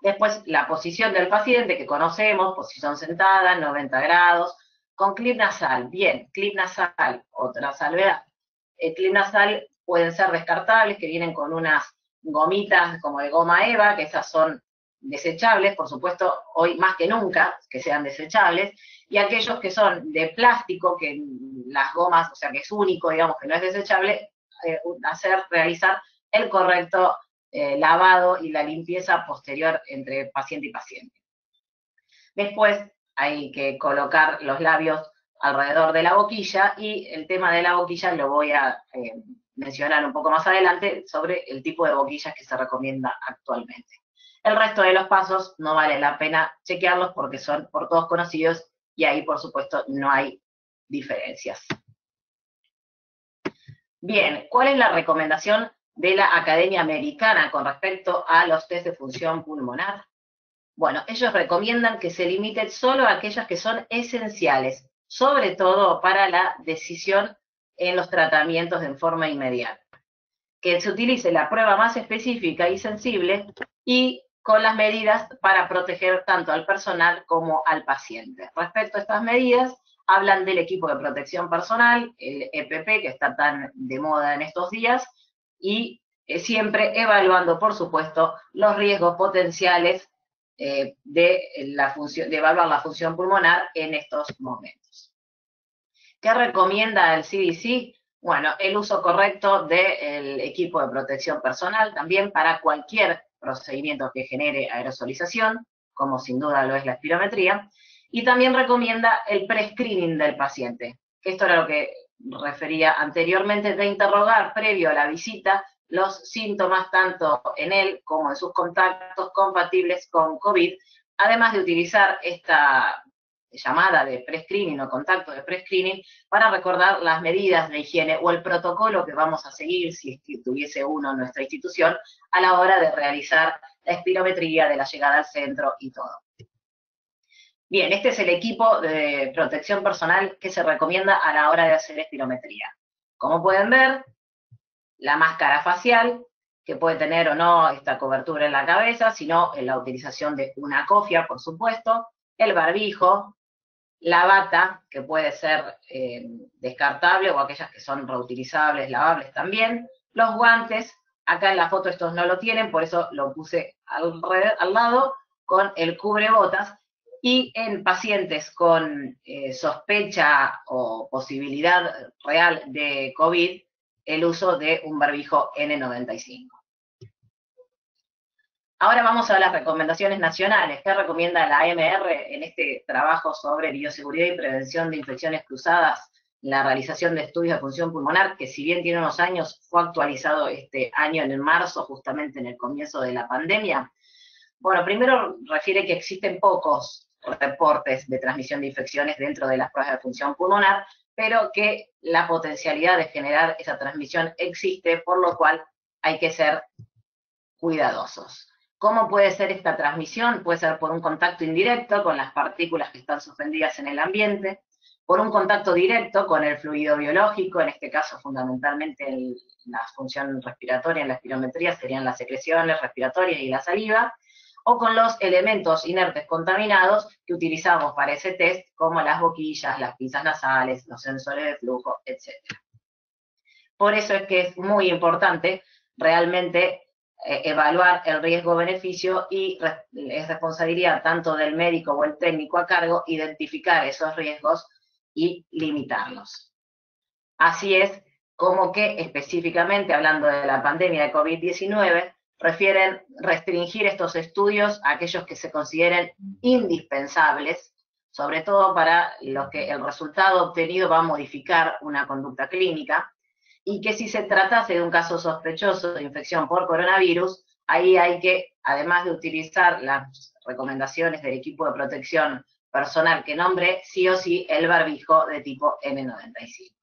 Después, la posición del paciente que conocemos, posición sentada, 90 grados, con clip nasal. Bien, clip nasal, otra salvedad. El clip nasal pueden ser descartables, que vienen con unas gomitas como de goma eva, que esas son desechables, por supuesto, hoy más que nunca, que sean desechables, y aquellos que son de plástico, que las gomas, o sea, que es único, digamos, que no es desechable, realizar el correcto lavado y la limpieza posterior entre paciente y paciente. Después hay que colocar los labios alrededor de la boquilla, y el tema de la boquilla lo voy a mencionar un poco más adelante sobre el tipo de boquillas que se recomienda actualmente. El resto de los pasos no vale la pena chequearlos porque son por todos conocidos y ahí, por supuesto, no hay diferencias. Bien, ¿cuál es la recomendación de la Academia Americana con respecto a los test de función pulmonar? Bueno, ellos recomiendan que se limiten solo a aquellas que son esenciales, sobre todo para la decisión en los tratamientos en forma inmediata. Que se utilice la prueba más específica y sensible y con las medidas para proteger tanto al personal como al paciente. Respecto a estas medidas, hablan del equipo de protección personal, el EPP, que está tan de moda en estos días, y siempre evaluando, por supuesto, los riesgos potenciales de evaluar la función pulmonar en estos momentos. ¿Qué recomienda el CDC? Bueno, el uso correcto del equipo de protección personal también para cualquier procedimiento que genere aerosolización, como sin duda lo es la espirometría, y también recomienda el pre-screening del paciente, que esto era lo que refería anteriormente, de interrogar previo a la visita los síntomas tanto en él como en sus contactos compatibles con COVID, además de utilizar esta llamada de pre-screening o contacto de pre-screening para recordar las medidas de higiene o el protocolo que vamos a seguir, si es que tuviese uno en nuestra institución, a la hora de realizar la espirometría, de la llegada al centro y todo. Bien, este es el equipo de protección personal que se recomienda a la hora de hacer espirometría. Como pueden ver, la máscara facial, que puede tener o no esta cobertura en la cabeza, sino en la utilización de una cofia, por supuesto, el barbijo, la bata, que puede ser descartable, o aquellas que son reutilizables, lavables también, los guantes, acá en la foto estos no lo tienen, por eso lo puse al lado, con el cubrebotas, y en pacientes con sospecha o posibilidad real de COVID, el uso de un barbijo N95. Ahora vamos a las recomendaciones nacionales. ¿Qué recomienda la AMR en este trabajo sobre bioseguridad y prevención de infecciones cruzadas? La realización de estudios de función pulmonar, que si bien tiene unos años, fue actualizado este año en marzo, justamente en el comienzo de la pandemia. Bueno, primero refiere que existen pocos reportes de transmisión de infecciones dentro de las pruebas de función pulmonar, pero que la potencialidad de generar esa transmisión existe, por lo cual hay que ser cuidadosos. ¿Cómo puede ser esta transmisión? Puede ser por un contacto indirecto con las partículas que están suspendidas en el ambiente, por un contacto directo con el fluido biológico, en este caso fundamentalmente la función respiratoria en la espirometría serían las secreciones respiratorias y la saliva, o con los elementos inertes contaminados que utilizamos para ese test, como las boquillas, las pinzas nasales, los sensores de flujo, etc. Por eso es que es muy importante realmente evaluar el riesgo-beneficio, y es responsabilidad tanto del médico o el técnico a cargo identificar esos riesgos y limitarlos. Así es como que específicamente hablando de la pandemia de COVID-19, refieren restringir estos estudios a aquellos que se consideren indispensables, sobre todo para los que el resultado obtenido va a modificar una conducta clínica, y que si se tratase de un caso sospechoso de infección por coronavirus, ahí hay que, además de utilizar las recomendaciones del equipo de protección personal que nombré, sí o sí el barbijo de tipo N95.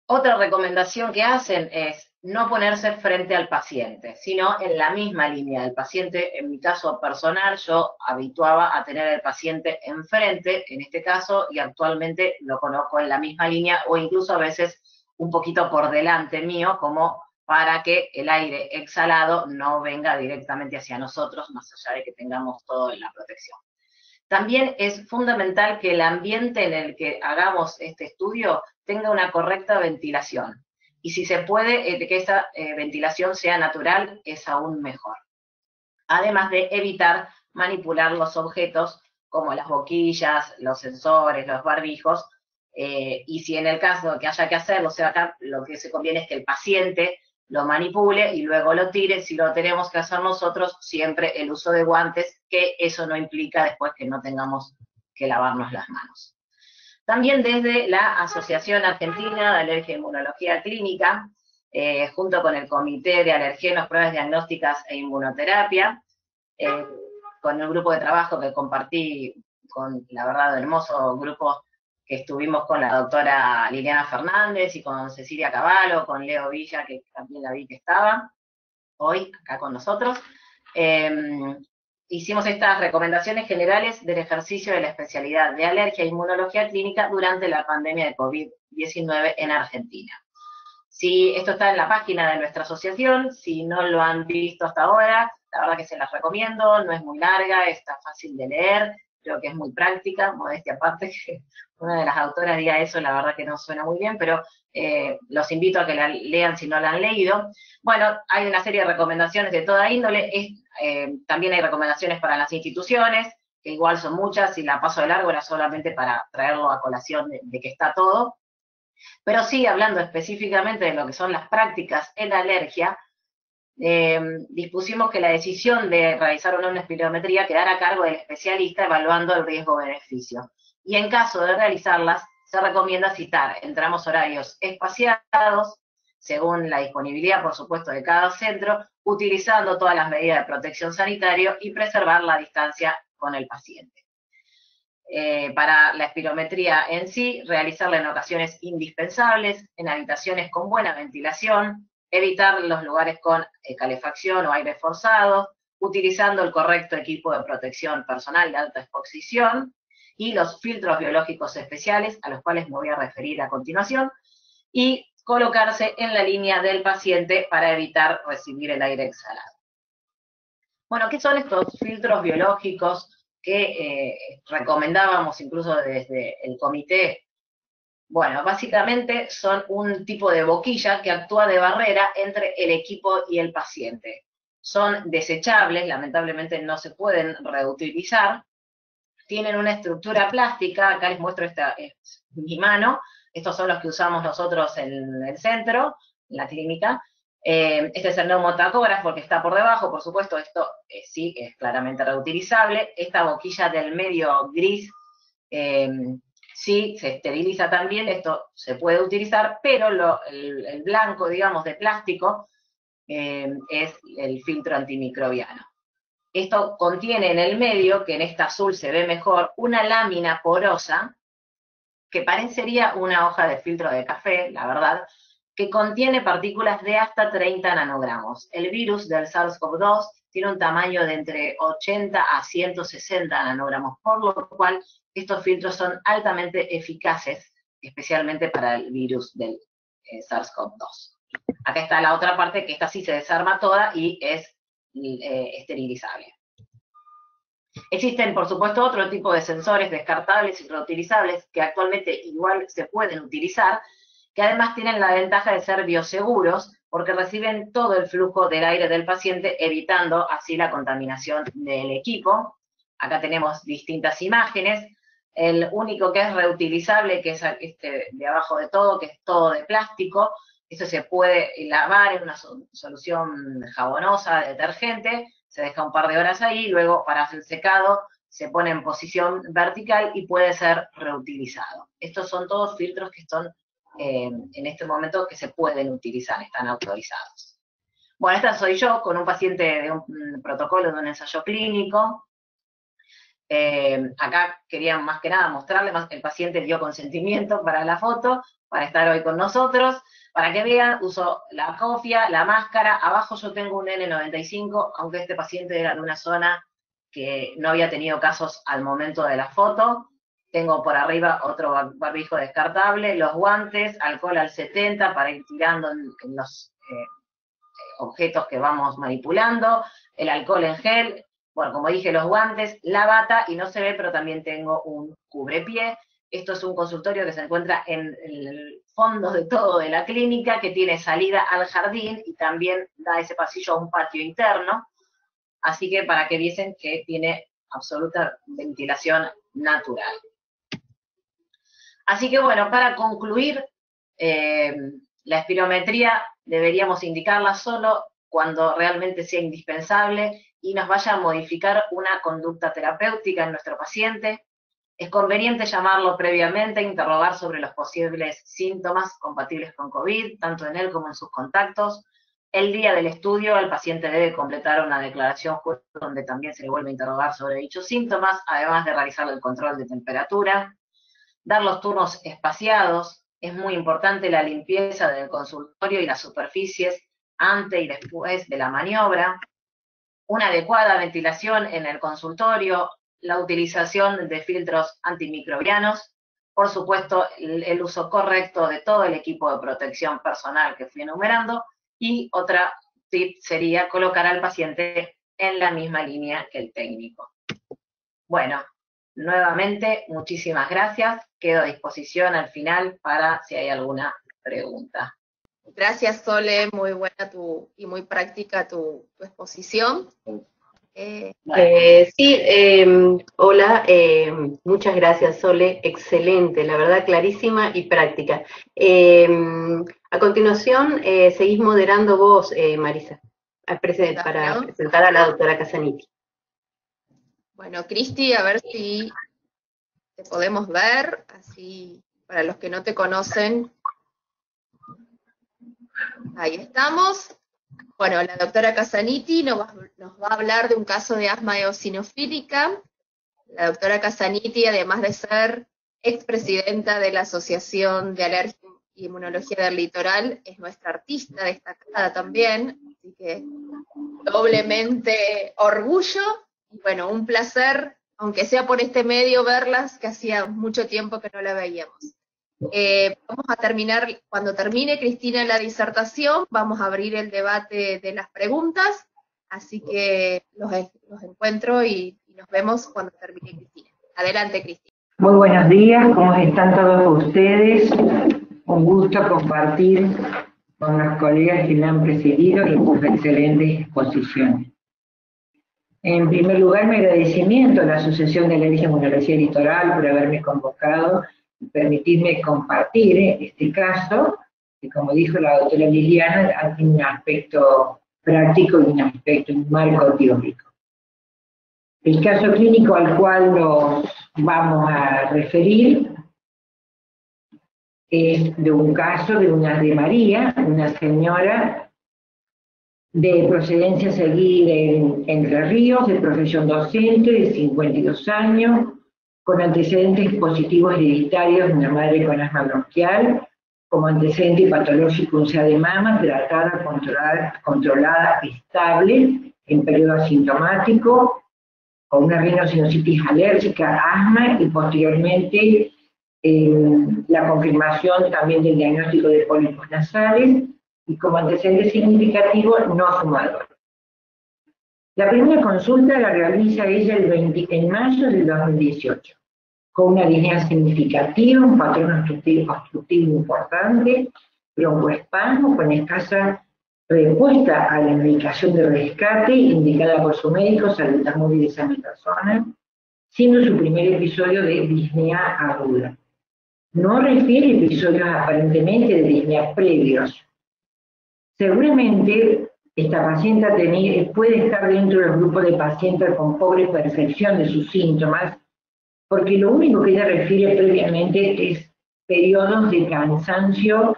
Otra recomendación que hacen es no ponerse frente al paciente, sino en la misma línea del paciente. En mi caso personal, yo habituaba a tener al paciente enfrente, en este caso, y actualmente lo conozco en la misma línea, o incluso a veces un poquito por delante mío, como para que el aire exhalado no venga directamente hacia nosotros, más allá de que tengamos todo en la protección. También es fundamental que el ambiente en el que hagamos este estudio tenga una correcta ventilación. Y si se puede, que esa ventilación sea natural, es aún mejor. Además de evitar manipular los objetos como las boquillas, los sensores, los barbijos, y si en el caso que haya que hacerlo, o sea, acá lo que se conviene es que el paciente lo manipule y luego lo tire. Si lo tenemos que hacer nosotros, siempre el uso de guantes, que eso no implica después que no tengamos que lavarnos las manos. También desde la Asociación Argentina de Alergia e Inmunología Clínica, junto con el Comité de Alergenos, Pruebas Diagnósticas e Inmunoterapia, con el grupo de trabajo que compartí con, la verdad, el hermoso grupo que estuvimos con la doctora Liliana Fernández y con Cecilia Cavallo, con Leo Villa, que también la vi que estaba hoy acá con nosotros. Hicimos estas recomendaciones generales del ejercicio de la especialidad de alergia e inmunología clínica durante la pandemia de COVID-19 en Argentina. Si esto está en la página de nuestra asociación, si no lo han visto hasta ahora, la verdad que se las recomiendo, no es muy larga, está fácil de leer, creo que es muy práctica, modestia aparte, que una de las autoras diga eso, la verdad que no suena muy bien, pero los invito a que la lean si no la han leído. Bueno, hay una serie de recomendaciones de toda índole, también hay recomendaciones para las instituciones, que igual son muchas, y la paso de largo era solamente para traerlo a colación de que está todo. Pero sí, hablando específicamente de lo que son las prácticas en la alergia, dispusimos que la decisión de realizar o no una espirometría quedara a cargo del especialista evaluando el riesgo-beneficio. Y en caso de realizarlas, se recomienda citar en tramos horarios espaciados, según la disponibilidad, por supuesto, de cada centro, utilizando todas las medidas de protección sanitaria y preservar la distancia con el paciente. Para la espirometría en sí, realizarla en ocasiones indispensables, en habitaciones con buena ventilación, evitar los lugares con calefacción o aire forzado, utilizando el correcto equipo de protección personal de alta exposición y los filtros biológicos especiales, a los cuales me voy a referir a continuación, y colocarse en la línea del paciente para evitar recibir el aire exhalado. Bueno, ¿qué son estos filtros biológicos que recomendábamos incluso desde el comité? Bueno, básicamente son un tipo de boquilla que actúa de barrera entre el equipo y el paciente. Son desechables, lamentablemente no se pueden reutilizar, tienen una estructura plástica, acá les muestro, esta es mi mano, estos son los que usamos nosotros en el centro, en la clínica. Este es el neumotacógrafo que está por debajo, por supuesto, esto sí es claramente reutilizable. Esta boquilla del medio gris, sí, se esteriliza también, esto se puede utilizar, pero el blanco, digamos, de plástico, es el filtro antimicrobiano. Esto contiene en el medio, que en esta azul se ve mejor, una lámina porosa, que parecería una hoja de filtro de café, la verdad, que contiene partículas de hasta 30 nanogramos. El virus del SARS-CoV-2 tiene un tamaño de entre 80 a 160 nanogramos, por lo cual estos filtros son altamente eficaces, especialmente para el virus del SARS-CoV-2. Acá está la otra parte, que esta sí se desarma toda y es esterilizable. Existen, por supuesto, otro tipo de sensores descartables y reutilizables que actualmente igual se pueden utilizar, que además tienen la ventaja de ser bioseguros porque reciben todo el flujo del aire del paciente, evitando así la contaminación del equipo. Acá tenemos distintas imágenes. El único que es reutilizable, que es este de abajo de todo, que es todo de plástico, eso se puede lavar en una solución jabonosa, detergente, se deja un par de horas ahí, luego para hacer secado se pone en posición vertical y puede ser reutilizado. Estos son todos filtros que están en este momento que se pueden utilizar, están autorizados. Bueno, esta soy yo con un paciente de un protocolo de un ensayo clínico. Acá quería más que nada mostrarle, el paciente dio consentimiento para la foto, para estar hoy con nosotros. Para que vean, uso la cofia, la máscara, abajo yo tengo un N95, aunque este paciente era de una zona que no había tenido casos al momento de la foto. Tengo por arriba otro barbijo descartable, los guantes, alcohol al 70 para ir tirando en los objetos que vamos manipulando, el alcohol en gel, bueno, como dije, los guantes, la bata, y no se ve, pero también tengo un cubrepié. Esto es un consultorio que se encuentra en el fondo de todo de la clínica, que tiene salida al jardín y también da ese pasillo a un patio interno. Así que para que viesen que tiene absoluta ventilación natural. Así que bueno, para concluir, la espirometría deberíamos indicarla solo cuando realmente sea indispensable y nos vaya a modificar una conducta terapéutica en nuestro paciente. Es conveniente llamarlo previamente, interrogar sobre los posibles síntomas compatibles con COVID, tanto en él como en sus contactos. El día del estudio, el paciente debe completar una declaración donde también se le vuelve a interrogar sobre dichos síntomas, además de realizar el control de temperatura. Dar los turnos espaciados. Es muy importante la limpieza del consultorio y las superficies antes y después de la maniobra. Una adecuada ventilación en el consultorio, la utilización de filtros antimicrobianos, por supuesto el uso correcto de todo el equipo de protección personal que fui enumerando, y otra tip sería colocar al paciente en la misma línea que el técnico. Bueno, nuevamente muchísimas gracias, quedo a disposición al final para si hay alguna pregunta. Gracias, Sole, muy buena y muy práctica tu exposición. Hola, muchas gracias, Sole, excelente, la verdad clarísima y práctica. A continuación, seguís moderando vos, Marisa, para presentar a la doctora Casaniti. Bueno, Cristi, a ver si te podemos ver, así para los que no te conocen. Ahí estamos. Bueno, la doctora Casaniti nos va a hablar de un caso de asma eosinofílica. La doctora Casaniti, además de ser expresidenta de la Asociación de Alergia y Inmunología del Litoral, es nuestra artista destacada también, así que doblemente orgullo, y bueno, un placer, aunque sea por este medio, verlas, que hacía mucho tiempo que no la veíamos. Vamos a terminar, cuando termine Cristina la disertación, vamos a abrir el debate de las preguntas, así que los encuentro y nos vemos cuando termine Cristina. Adelante, Cristina. Muy buenos días, ¿cómo están todos ustedes? Un gusto compartir con los colegas que me han precedido y sus excelentes exposiciones. En primer lugar, mi agradecimiento a la Asociación de Alergia y Inmunología Litoral por haberme convocado y permitirme compartir este caso, que como dijo la doctora Liliana, tiene un aspecto práctico y un marco teórico. El caso clínico al cual nos vamos a referir es de un caso de María, una señora de procedencia seguida en Entre Ríos, de profesión docente, de 52 años, con antecedentes positivos hereditarios de una madre con asma bronquial, como antecedente patológico un CA de mama, tratada, controlada, estable, en periodo asintomático, con una rinosinusitis alérgica, asma, y posteriormente la confirmación también del diagnóstico de pólipos nasales, y como antecedente significativo, no fumador. La primera consulta la realiza ella en mayo del 2018, con una línea significativa, un patrón obstructivo importante, broncoespasmo con escasa respuesta a la medicación de rescate indicada por su médico, salbutamol y dexametasona, siendo su primer episodio de disnea aguda. No refiere episodios aparentemente de disnea previos. Seguramente esta paciente puede estar dentro del grupo de pacientes con pobre percepción de sus síntomas, porque lo único que ella refiere previamente es periodos de cansancio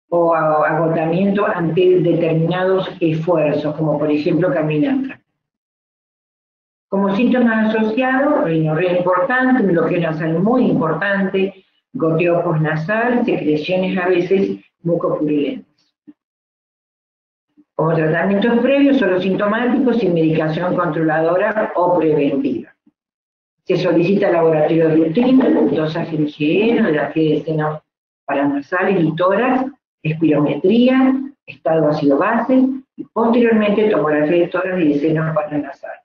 o agotamiento ante determinados esfuerzos, como por ejemplo caminata. Como síntomas asociados, rinorrea importante, bloqueo nasal muy importante, goteo postnasal, secreciones a veces mucopurulentas. Como tratamientos previos, solo sintomáticos, sin medicación controladora o preventiva. Se solicita laboratorio de rutina, dosaje de IgE, de la de senos paranasales y tórax, espirometría, estado ácido-base y posteriormente tomografía de tórax y de senos paranasales.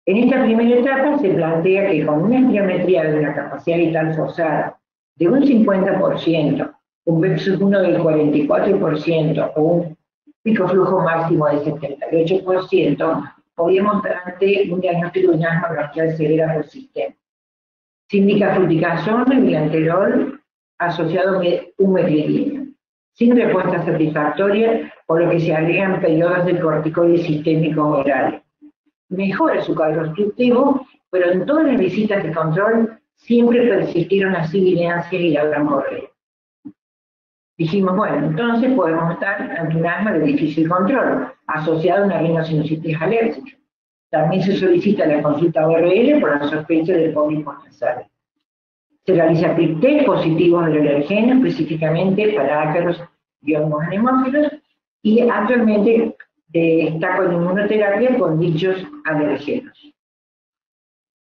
En esta primera etapa se plantea que con una espirometría de una capacidad vital forzada de un 50%, un BEP1 del 44% o un pico flujo máximo del 78%, podríamos estar ante un diagnóstico de una asma bronquial severa persistente. Se indica fluticasona y bilanterol asociado a umeclidina, sin respuesta satisfactoria, por lo que se agregan periodos de corticoides sistémicos orales. Mejora su cuadro obstructivo, pero en todas las visitas de control siempre persistieron las sibilancias y la broncorrea. Dijimos, bueno, entonces podemos estar ante un asma de difícil control, asociado a una rinosinusitis alérgica. También se solicita la consulta ORL por la sospecha de pólipos nasales. Se realiza PIC-test positivos del alergeno, específicamente para ácaros y hongos anemófilos, y actualmente está con inmunoterapia con dichos alergenos.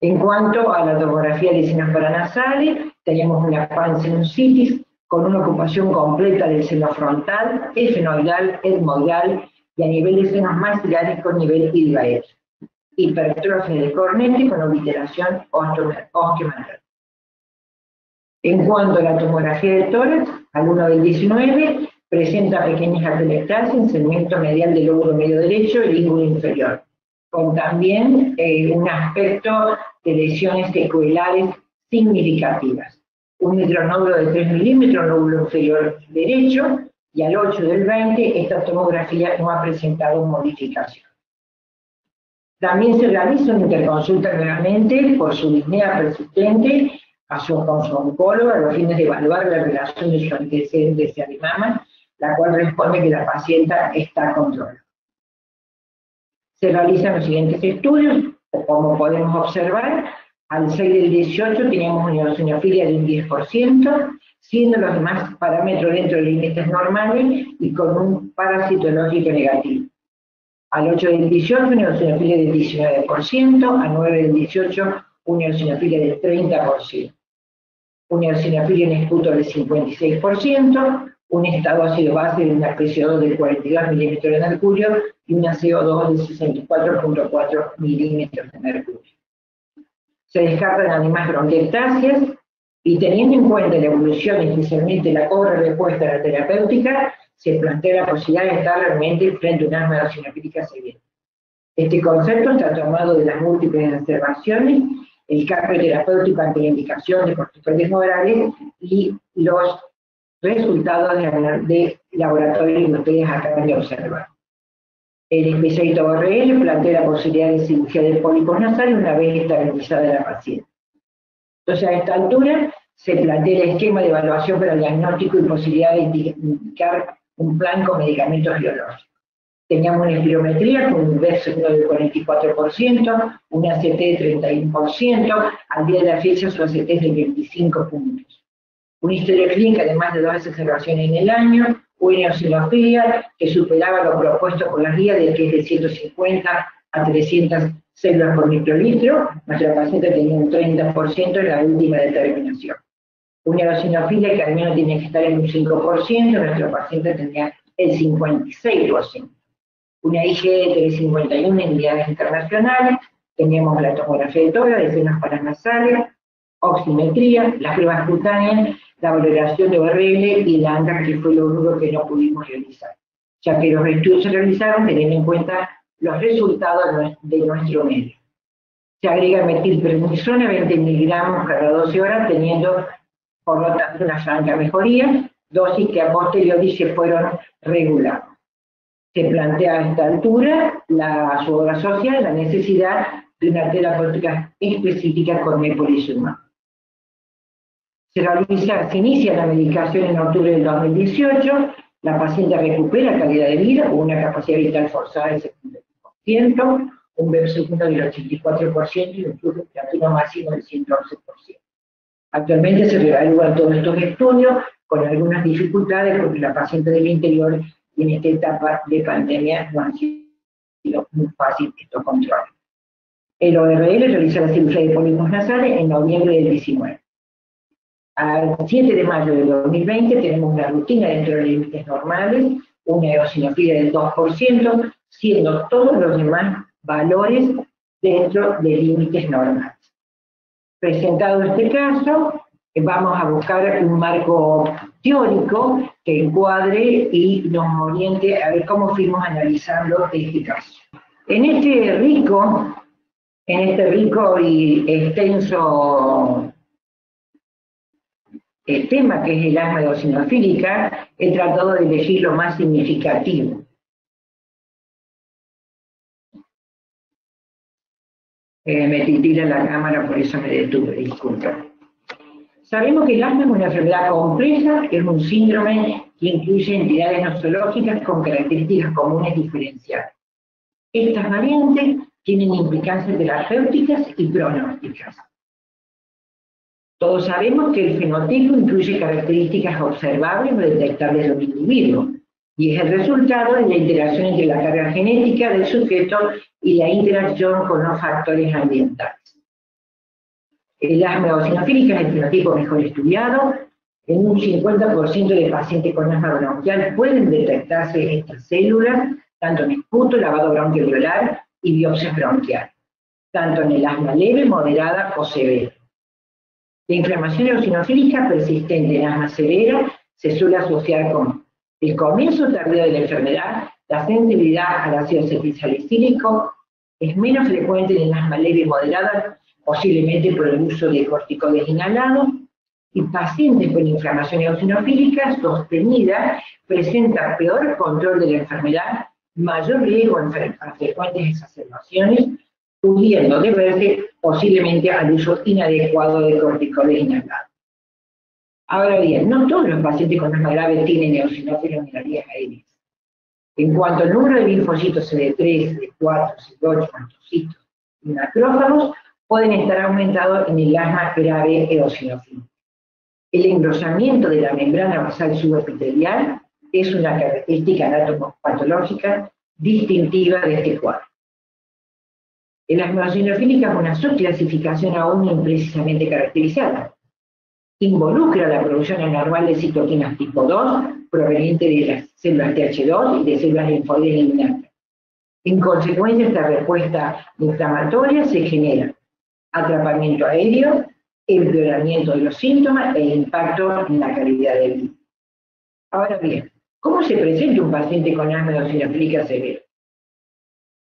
En cuanto a la tomografía de senos paranasales, tenemos una pansinusitis con una ocupación completa del seno frontal, esfenoidal, etmoidal y a nivel de senos maxilares con nivel hidroaéreo. Hipertrofia de cornete con obliteración osteomatal. En cuanto a la tomografía de tórax, al 1 del 19, presenta pequeñas atelectasias en segmento medial del lóbulo medio derecho y língula inferior, con también un aspecto de lesiones secuelares significativas. Un micronódulo de 3 milímetros, lóbulo inferior derecho, y al 8 del 20 esta tomografía no ha presentado modificación. También se realiza una interconsulta nuevamente por su disnea persistente con su oncólogo a los fines de evaluar la relación de su antecedentes de mama, la cual responde que la paciente está controlada. Se realizan los siguientes estudios, como podemos observar, al 6 del 18 teníamos una eosinofilia de un 10%, siendo los demás parámetros dentro de límites normales y con un parasitológico negativo. Al 8 del 18 una eosinofilia del 19%, al 9 del 18 una eosinofilia del 30%. Una eosinofilia en esputo del 56%, un estado ácido-base de una PCO2 de 42 milímetros de mercurio y una CO2 de 64.4 milímetros de mercurio. Se descartan además bronquiectasias y teniendo en cuenta la evolución, especialmente la pobre respuesta a la terapéutica, se plantea la posibilidad de estar realmente frente a un asma eosinofílica severa. Este concepto está tomado de las múltiples observaciones, el cambio terapéutico ante la indicación de corticoides orales y los resultados de laboratorio que ustedes acaban de observar. El especialista ORL plantea la posibilidad de cirugía de pólipos nasales una vez estabilizada la paciente. Entonces, a esta altura se plantea el esquema de evaluación para el diagnóstico y posibilidad de indicar un plan con medicamentos biológicos. Teníamos una espirometría con un BEP1 del 44%, una ACT de 31%, al día de la fecha su ACT es de 25 puntos. Una historia clínica de más de 2 observaciones en el año, una eosinofilia que superaba lo propuesto por la guía de que es de 150 a 300 células por microlitro, nuestra paciente tenía un 30% en la última determinación. Una eosinofilia que al menos tiene que estar en un 5%, nuestro paciente tenía el 56%. Una IgE de 51 en unidades internacionales, teníamos la tomografía de tórax, de senos paranasales, oximetría, las pruebas cutáneas, la valoración de ORL y la ANDA, que fue lo único que no pudimos realizar, ya que los estudios se realizaron teniendo en cuenta los resultados de nuestro medio. Se agrega metilprednisona 20 miligramos cada 12 horas, teniendo por lo tanto una franca mejoría, dosis que a posteriori se fueron regulando. Se plantea a esta altura su obra social, la necesidad de una terapéutica específica con mepolizumab. Se inicia la medicación en octubre del 2018, la paciente recupera calidad de vida con una capacidad vital forzada del 70%, un BEP segundo del 84% y un flujo creatinino máximo del 111%. Actualmente se reevalúan todos estos estudios con algunas dificultades porque la paciente del interior en esta etapa de pandemia no han sido muy fácil estos controles. El ORL realiza la cirugía de pólipos nasales en noviembre del 19. Al 7 de mayo del 2020 tenemos una rutina dentro de los límites normales, una eosinofilia del 2%, siendo todos los demás valores dentro de límites normales. Presentado este caso, vamos a buscar un marco teórico que encuadre y nos oriente a ver cómo fuimos analizando este caso. En este rico y extenso tema que es el asma eosinofílica, he tratado de elegir lo más significativo. Me titila la cámara, por eso me detuve, disculpa. Sabemos que el asma es una enfermedad compleja, es un síndrome que incluye entidades nosológicas con características comunes diferenciadas. Estas variantes tienen implicancias terapéuticas y pronósticas. Todos sabemos que el fenotipo incluye características observables o detectables de un individuo, y es el resultado de la interacción entre la carga genética del sujeto y la interacción con los factores ambientales. El asma eosinofílica es el fenotipo mejor estudiado. En un 50% de pacientes con asma bronquial pueden detectarse estas células, tanto en esputo, lavado bronquioalveolar y biopsias bronquiales, tanto en el asma leve, moderada o severa. La inflamación eosinofílica persistente en asma severa se suele asociar con el comienzo tardío de la enfermedad, la sensibilidad al ácido acetilsalicílico es menos frecuente en el asma leve y moderada, posiblemente por el uso de corticoides inhalados, y pacientes con inflamación eosinofílica sostenida presentan peor control de la enfermedad, mayor riesgo a frecuentes exacerbaciones, pudiendo deberse posiblemente al uso inadecuado de corticoides inhalados. Ahora bien, no todos los pacientes con asma grave tienen eosinófilos en las vías aéreas. En cuanto al número de linfocitos CD3, CD4, CD8, mastocitos y macrófagos, pueden estar aumentados en el asma grave eosinofílica. El engrosamiento de la membrana basal subepitelial es una característica anatomopatológica distintiva de este cuadro. El asma eosinofílica es una subclasificación aún imprecisamente caracterizada. Involucra la producción anormal de citoquinas tipo 2, proveniente de las células TH2 y de células linfoides eliminantes. En consecuencia, esta respuesta inflamatoria se genera atrapamiento aéreo, empeoramiento de los síntomas e impacto en la calidad de vida. Ahora bien, ¿cómo se presenta un paciente con asma eosinofílica severa?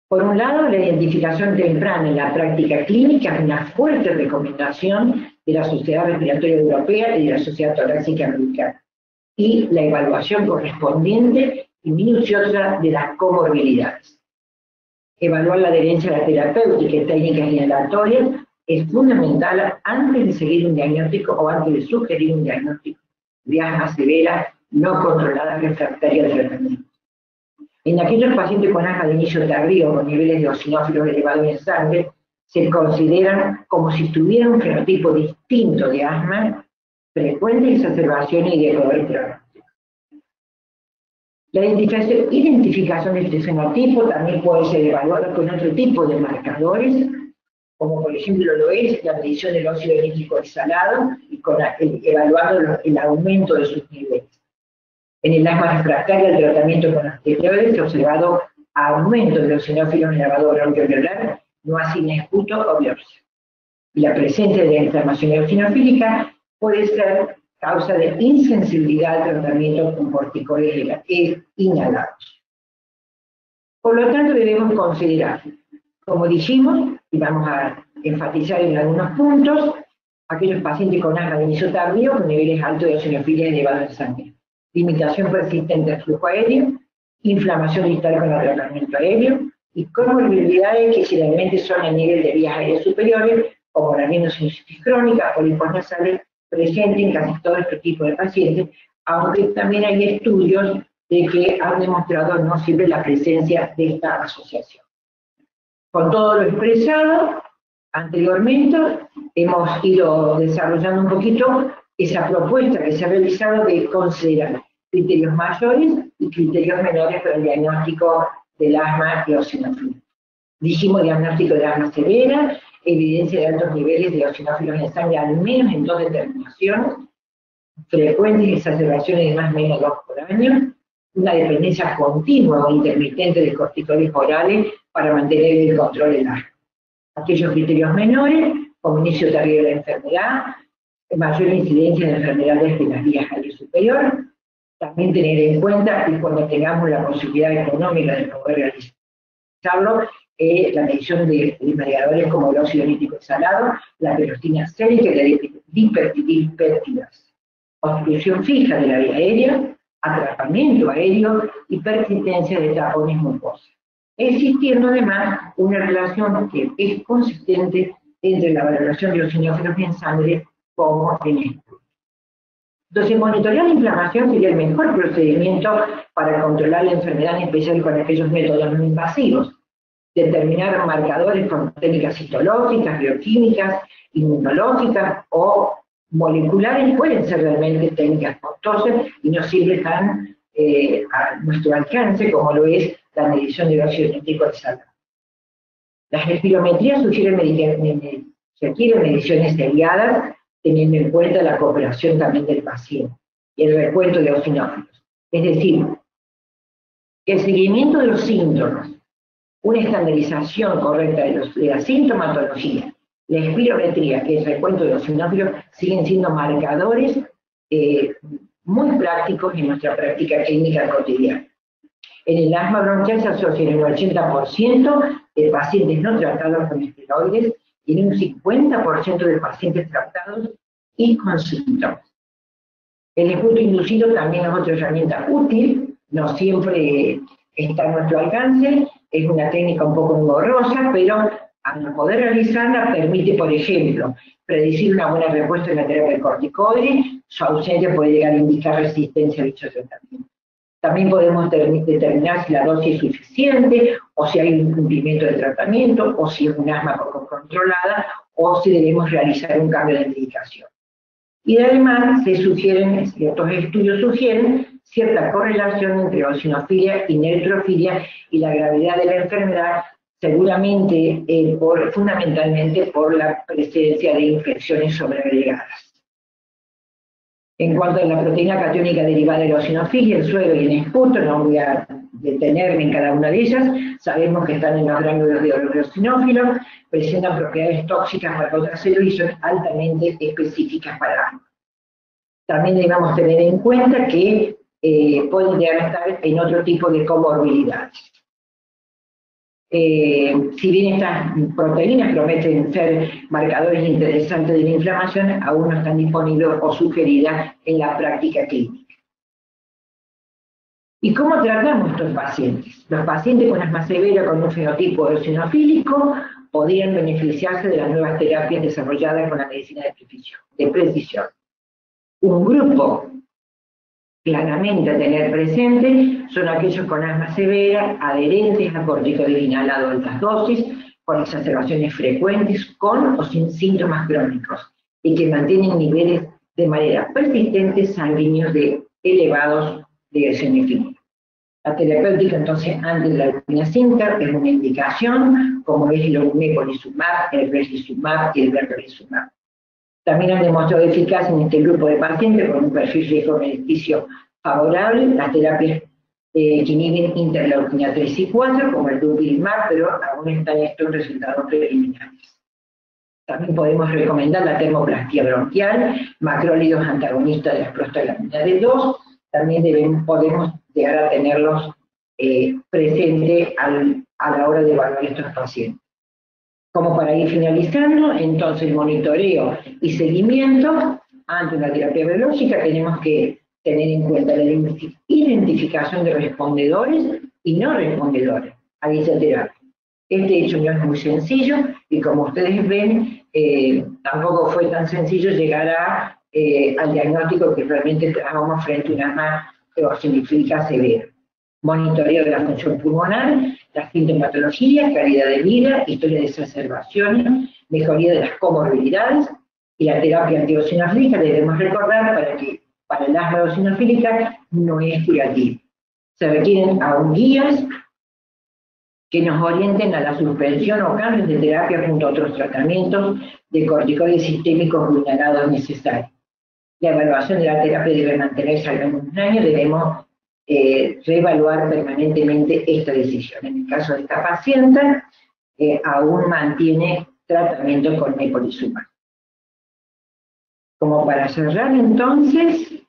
Por un lado, la identificación temprana en la práctica clínica es una fuerte recomendación de la Sociedad Respiratoria Europea y de la Sociedad Torácica Americana, y la evaluación correspondiente y minuciosa de las comorbilidades. Evaluar la adherencia a la terapéutica y técnicas inhalatorias es fundamental antes de seguir un diagnóstico o antes de sugerir un diagnóstico de asma severa no controlada refractaria de tratamiento. En aquellos pacientes con asma de inicio tardío con niveles de eosinófilos elevados en sangre, se consideran como si tuvieran un fenotipo distinto de asma, frecuentes exacerbaciones y de poder pronóstico. La identificación de este fenotipo también puede ser evaluada con otro tipo de marcadores, como por ejemplo lo es la medición del óxido nítrico exhalado y evaluando el aumento de sus niveles. En el asma refractaria, el tratamiento con esteroides se ha observado aumento de los eosinófilos en el lavado bronquioalveolar, no así en esputo o biopsia. Y la presencia de la inflamación eosinofílica puede ser causa de insensibilidad al tratamiento con corticoides inhalados. Por lo tanto, debemos considerar, como dijimos, y vamos a enfatizar en algunos puntos. Aquellos pacientes con asma de inicio tardío con niveles altos de eosinofilia elevados en sangre, limitación persistente del flujo aéreo, inflamación distal con el tratamiento aéreo, y comorbilidades que generalmente son a nivel de vías aéreas superiores, como la rhinosinusitis crónica, pólipos nasales, presente en casi todo este tipo de pacientes, aunque también hay estudios de que han demostrado no siempre la presencia de esta asociación. Con todo lo expresado anteriormente, hemos ido desarrollando un poquito esa propuesta que se ha realizado de considerar criterios mayores y criterios menores para el diagnóstico del asma y eosinofilia. Dijimos diagnóstico de asma severa, evidencia de altos niveles de eosinófilos en sangre, al menos en 2 determinaciones, frecuentes exacerbaciones de más o menos 2 por año, una dependencia continua o intermitente de corticoides orales para mantener el control del asma. Aquellos criterios menores, como inicio tardío de la enfermedad, mayor incidencia de enfermedades de las vías aéreas superiores, también tener en cuenta que cuando tengamos la posibilidad económica de poder realizarlo, la medición de mediadores como el óxido nítrico exhalado, la peroxina sérica y la dipeptidas, obstrucción fija de la vía aérea, atrapamiento aéreo y persistencia de tapones mucosos, existiendo además una relación que es consistente entre la valoración de eosinófilos en sangre como en esto. Entonces, monitorear la inflamación sería el mejor procedimiento para controlar la enfermedad, en especial con aquellos métodos no invasivos. Determinar marcadores con técnicas citológicas, bioquímicas, inmunológicas o moleculares pueden ser realmente técnicas costosas y no siempre están a nuestro alcance, como lo es la medición de óxido nítrico exhalado. Las espirometrías requieren mediciones seriadas, teniendo en cuenta la cooperación también del paciente y el recuento de eosinófilos. Es decir, el seguimiento de los síntomas, una estandarización correcta de la sintomatología, la espirometría, que es el recuento de eosinófilos, siguen siendo marcadores muy prácticos en nuestra práctica clínica cotidiana. En el asma bronquial se asocia en el 80% de pacientes no tratados con esteroides y en un 50% de pacientes tratados y con síntomas. El esputo inducido también es otra herramienta útil, no siempre está a nuestro alcance, es una técnica un poco engorrosa, pero al poder realizarla permite, por ejemplo, predecir una buena respuesta en la terapia del corticoide. Su ausencia puede llegar a indicar resistencia a dicho tratamiento. También podemos determinar si la dosis es suficiente, o si hay un cumplimiento de tratamiento, o si es un asma poco controlada, o si debemos realizar un cambio de medicación. Y además, ciertos estudios sugieren cierta correlación entre eosinofilia y neutrofilia y la gravedad de la enfermedad, seguramente, fundamentalmente por la presencia de infecciones sobreagregadas. En cuanto a la proteína catiónica derivada de la eosinofilia, el suero y el esputo, no voy a detenerme en cada una de ellas, sabemos que están en los gránulos de eosinófilos, presentan propiedades tóxicas para otras células y son altamente específicas para asma. También debemos tener en cuenta que pueden llegar a estar en otro tipo de comorbilidades. Si bien estas proteínas prometen ser marcadores interesantes de la inflamación, aún no están disponibles o sugeridas en la práctica clínica. ¿Y cómo tratamos a estos pacientes? Los pacientes con asma severa con un fenotipo eosinofílico podrían beneficiarse de las nuevas terapias desarrolladas con la medicina de precisión. Un grupo claramente a tener presente son aquellos con asma severa, adherentes a corticoide inhalado a altas dosis, con exacerbaciones frecuentes, con o sin síntomas crónicos, y que mantienen niveles de manera persistente sanguíneos elevados de eosinofilia. La terapéutica, entonces, antes de la alpinecinta es una indicación, como es el mepolizumab, el brexizumab y el bertolizumab. También han demostrado eficacia en este grupo de pacientes con un perfil riesgo-beneficio favorable, las terapias que inhiben interleuquina 3 y 4, como el dupilumab, pero aún están estos resultados preliminares. También podemos recomendar la termoplastia bronquial, macrólidos antagonistas de las prostaglandinas D2, también podemos llegar a tenerlos presentes a la hora de evaluar estos pacientes. Como para ir finalizando, entonces monitoreo y seguimiento ante una terapia biológica tenemos que tener en cuenta la identificación de respondedores y no respondedores a dicha terapia. Este hecho no es muy sencillo y como ustedes ven, tampoco fue tan sencillo llegar al diagnóstico que realmente trabajamos frente a una asma eosinofílica severa. Monitoreo de la función pulmonar, la sintomatología, calidad de vida, historia de exacerbaciones, mejoría de las comorbilidades y la terapia antieosinofílica debemos recordar para el asma eosinofílica no es curativa. Se requieren aún guías que nos orienten a la suspensión o cambios de terapia junto a otros tratamientos de corticoides sistémicos vulnerados necesarios. La evaluación de la terapia debe mantenerse al menos un año, debemos reevaluar permanentemente esta decisión. En el caso de esta paciente, aún mantiene tratamiento con mepolizumab. Como para cerrar entonces,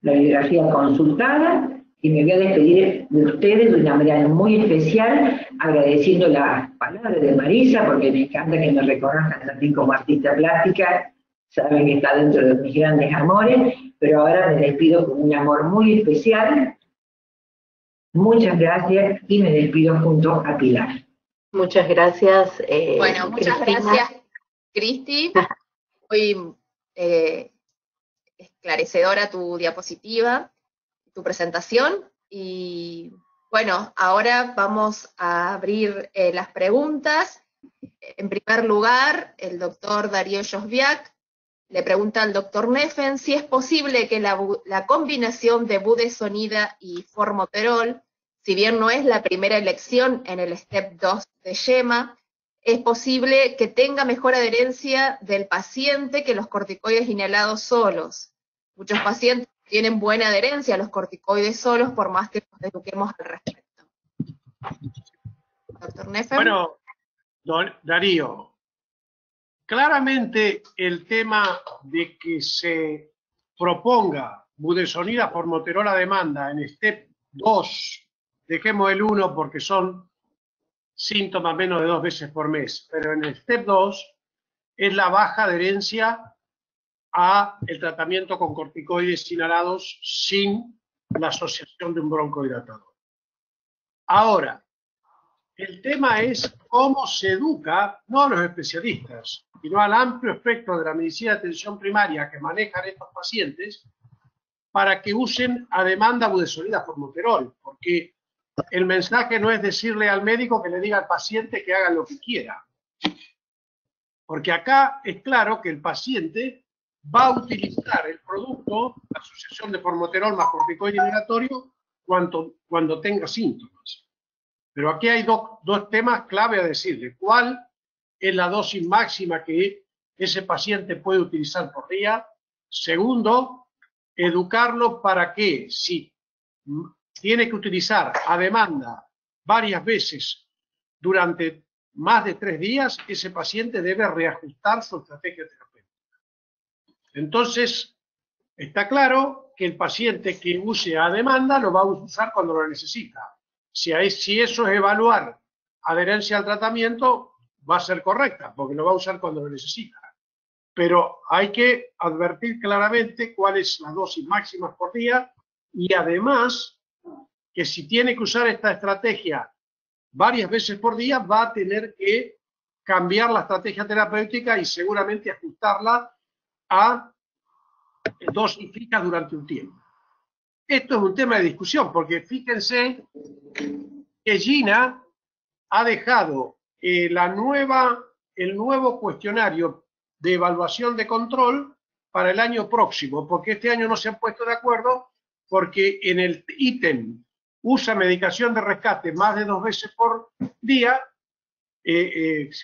la bibliografía consultada, y me voy a despedir de ustedes de una manera muy especial, agradeciendo las palabras de Marisa, porque me encanta que me reconozcan también como artista plástica, saben que está dentro de mis grandes amores, pero ahora me despido con un amor muy especial. Muchas gracias y me despido junto a Pilar. Muchas gracias. Bueno, muchas gracias, Cristi. Muy esclarecedora tu diapositiva, tu presentación. Y bueno, ahora vamos a abrir las preguntas. En primer lugar, el doctor Darío Josviak le pregunta al doctor Neffen si es posible que la combinación de budesonida y formoterol, si bien no es la primera elección en el STEP 2 de YEMA, es posible que tenga mejor adherencia del paciente que los corticoides inhalados solos. Muchos pacientes tienen buena adherencia a los corticoides solos por más que nos eduquemos al respecto. Doctor Neffen. Bueno, Darío, claramente el tema de que se proponga budesonida formoterol a demanda en STEP 2, dejemos el 1 porque son síntomas menos de 2 veces por mes, pero en el STEP 2 es la baja adherencia a el tratamiento con corticoides inhalados sin la asociación de un broncodilatador. Ahora, el tema es cómo se educa, no a los especialistas, sino al amplio espectro de la medicina de atención primaria que manejan estos pacientes para que usen a demanda budesonida formoterol, porque el mensaje no es decirle al médico que le diga al paciente que haga lo que quiera. Porque acá es claro que el paciente va a utilizar el producto, la asociación de formoterol más corticoide inhalatorio, cuando tenga síntomas. Pero aquí hay dos temas clave a decirle. ¿Cuál es la dosis máxima que ese paciente puede utilizar por día? Segundo, educarlo para que si tiene que utilizar a demanda varias veces durante más de 3 días, ese paciente debe reajustar su estrategia terapéutica. Entonces, está claro que el paciente que use a demanda lo va a usar cuando lo necesita. Si eso es evaluar adherencia al tratamiento, va a ser correcta, porque lo va a usar cuando lo necesita. Pero hay que advertir claramente cuál es la dosis máxima por día y además que si tiene que usar esta estrategia varias veces por día, va a tener que cambiar la estrategia terapéutica y seguramente ajustarla a dosificar durante un tiempo. Esto es un tema de discusión, porque fíjense que Gina ha dejado el nuevo cuestionario de evaluación de control para el año próximo, porque este año no se han puesto de acuerdo, porque en el ítem usa medicación de rescate más de 2 veces por día,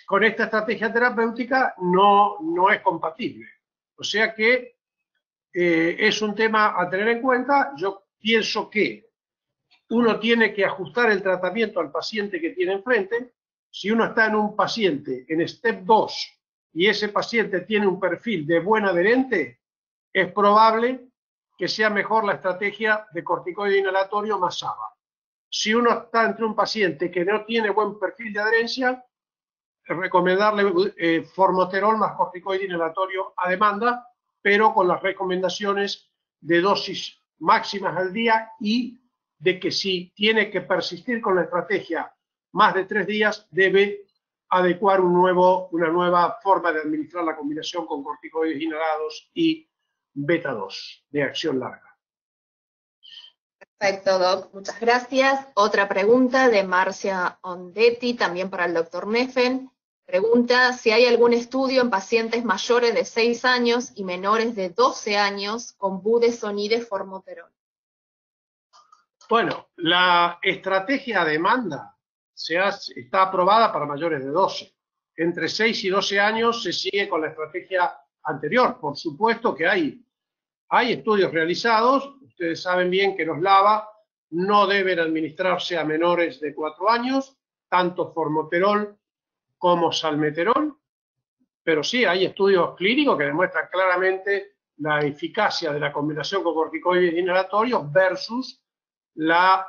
con esta estrategia terapéutica no es compatible. O sea que es un tema a tener en cuenta. Yo pienso que uno tiene que ajustar el tratamiento al paciente que tiene enfrente. Si uno está en un paciente en STEP 2 y ese paciente tiene un perfil de buen adherente, es probable que sea mejor la estrategia de corticoide inhalatorio más SABA. Si uno está entre un paciente que no tiene buen perfil de adherencia, recomendarle formoterol más corticoide inhalatorio a demanda, pero con las recomendaciones de dosis máximas al día y de que si tiene que persistir con la estrategia más de 3 días, debe adecuar una nueva forma de administrar la combinación con corticoides inhalados y beta 2 de acción larga. Perfecto, Doc. Muchas gracias. Otra pregunta de Marcia Ondetti, también para el doctor Neffen. Pregunta si hay algún estudio en pacientes mayores de 6 años y menores de 12 años con budesonide formoterol. Bueno, la estrategia a demanda está aprobada para mayores de 12. Entre 6 y 12 años se sigue con la estrategia anterior. Por supuesto que hay estudios realizados. Ustedes saben bien que los LABA no deben administrarse a menores de 4 años, tanto formoterol como salmeterol, pero sí hay estudios clínicos que demuestran claramente la eficacia de la combinación con corticoides inhalatorios versus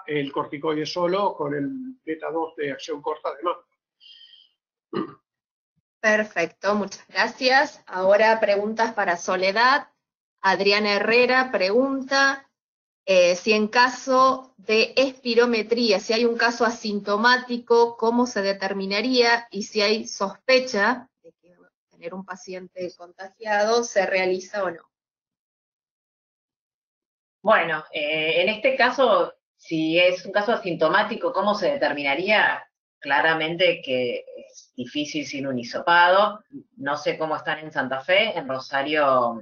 el corticoide solo con el beta 2 de acción corta de demanda. Perfecto, muchas gracias. Ahora preguntas para Soledad. Adriana Herrera pregunta si en caso de espirometría, si hay un caso asintomático, ¿cómo se determinaría? Y si hay sospecha de que tener un paciente contagiado, ¿se realiza o no? Bueno, en este caso, si es un caso asintomático, ¿cómo se determinaría? Claramente que es difícil sin un hisopado. No sé cómo están en Santa Fe, en Rosario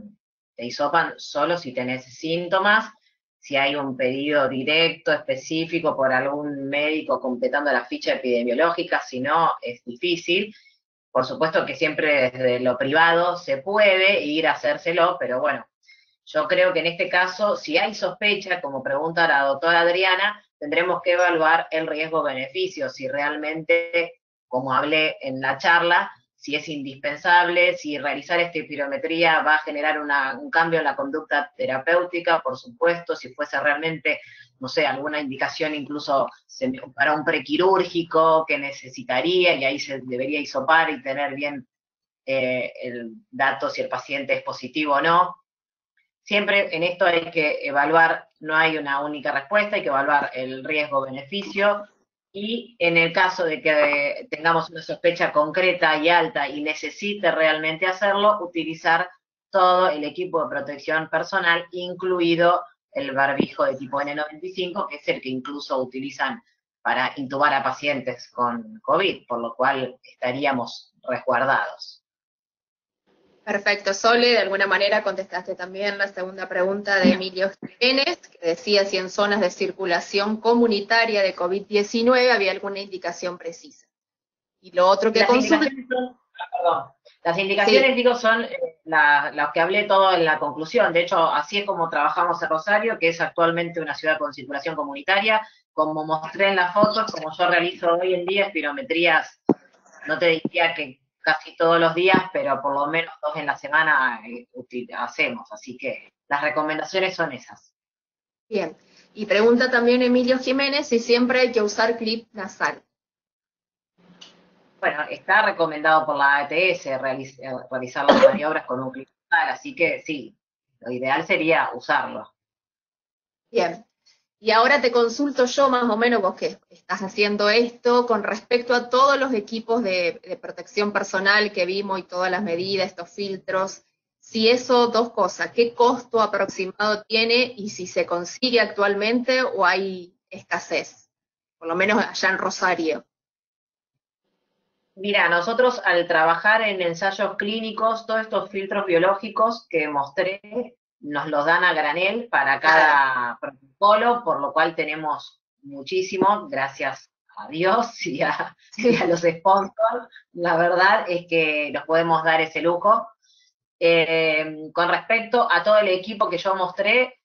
te hisopan solo si tenés síntomas, si hay un pedido directo, específico por algún médico completando la ficha epidemiológica, si no, es difícil. Por supuesto que siempre desde lo privado se puede ir a hacérselo, pero bueno, yo creo que en este caso, si hay sospecha, como pregunta la doctora Adriana, tendremos que evaluar el riesgo-beneficio, si realmente, como hablé en la charla, si es indispensable, si realizar esta espirometría va a generar un cambio en la conducta terapéutica, por supuesto, si fuese realmente, no sé, alguna indicación incluso para un prequirúrgico que necesitaría, y ahí se debería hisopar y tener bien el dato si el paciente es positivo o no. Siempre en esto hay que evaluar, no hay una única respuesta, hay que evaluar el riesgo-beneficio, y en el caso de que tengamos una sospecha concreta y alta y necesite realmente hacerlo, utilizar todo el equipo de protección personal, incluido el barbijo de tipo N95, que es el que incluso utilizan para intubar a pacientes con COVID, por lo cual estaríamos resguardados. Perfecto, Sole, de alguna manera contestaste también la segunda pregunta de Emilio Jiménez, que decía si en zonas de circulación comunitaria de COVID-19 había alguna indicación precisa. Y lo otro que consulta... Las indicaciones, sí, digo, son las que hablé todo en la conclusión. De hecho, así es como trabajamos en Rosario, que es actualmente una ciudad con circulación comunitaria. Como mostré en las fotos, como yo realizo hoy en día espirometrías, no te diría que casi todos los días, pero por lo menos 2 en la semana hacemos, así que las recomendaciones son esas. bien. Y pregunta también Emilio Jiménez si siempre hay que usar clip nasal. Bueno, está recomendado por la ATS realizar las maniobras con un clip nasal, así que sí, lo ideal sería usarlo. Bien. Y ahora te consulto yo, más o menos vos que estás haciendo esto, con respecto a todos los equipos de protección personal que vimos y todas las medidas, estos filtros, si eso, dos cosas, ¿qué costo aproximado tiene y si se consigue actualmente o hay escasez? Por lo menos allá en Rosario. Mira, nosotros al trabajar en ensayos clínicos, todos estos filtros biológicos que mostré, nos los dan a granel para cada protocolo, por lo cual tenemos muchísimo, gracias a Dios y a los sponsors. La verdad es que nos podemos dar ese lujo. Con respecto a todo el equipo que yo mostré,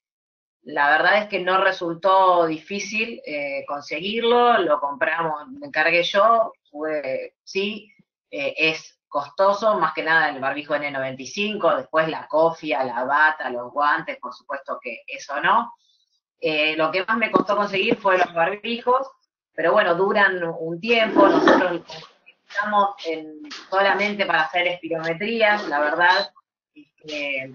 la verdad es que no resultó difícil conseguirlo, lo compramos, me encargué yo, es costoso, más que nada el barbijo N95, después la cofia, la bata, los guantes, por supuesto que eso no. Lo que más me costó conseguir fue los barbijos, pero bueno, duran un tiempo, nosotros utilizamos solamente para hacer espirometrías, la verdad es que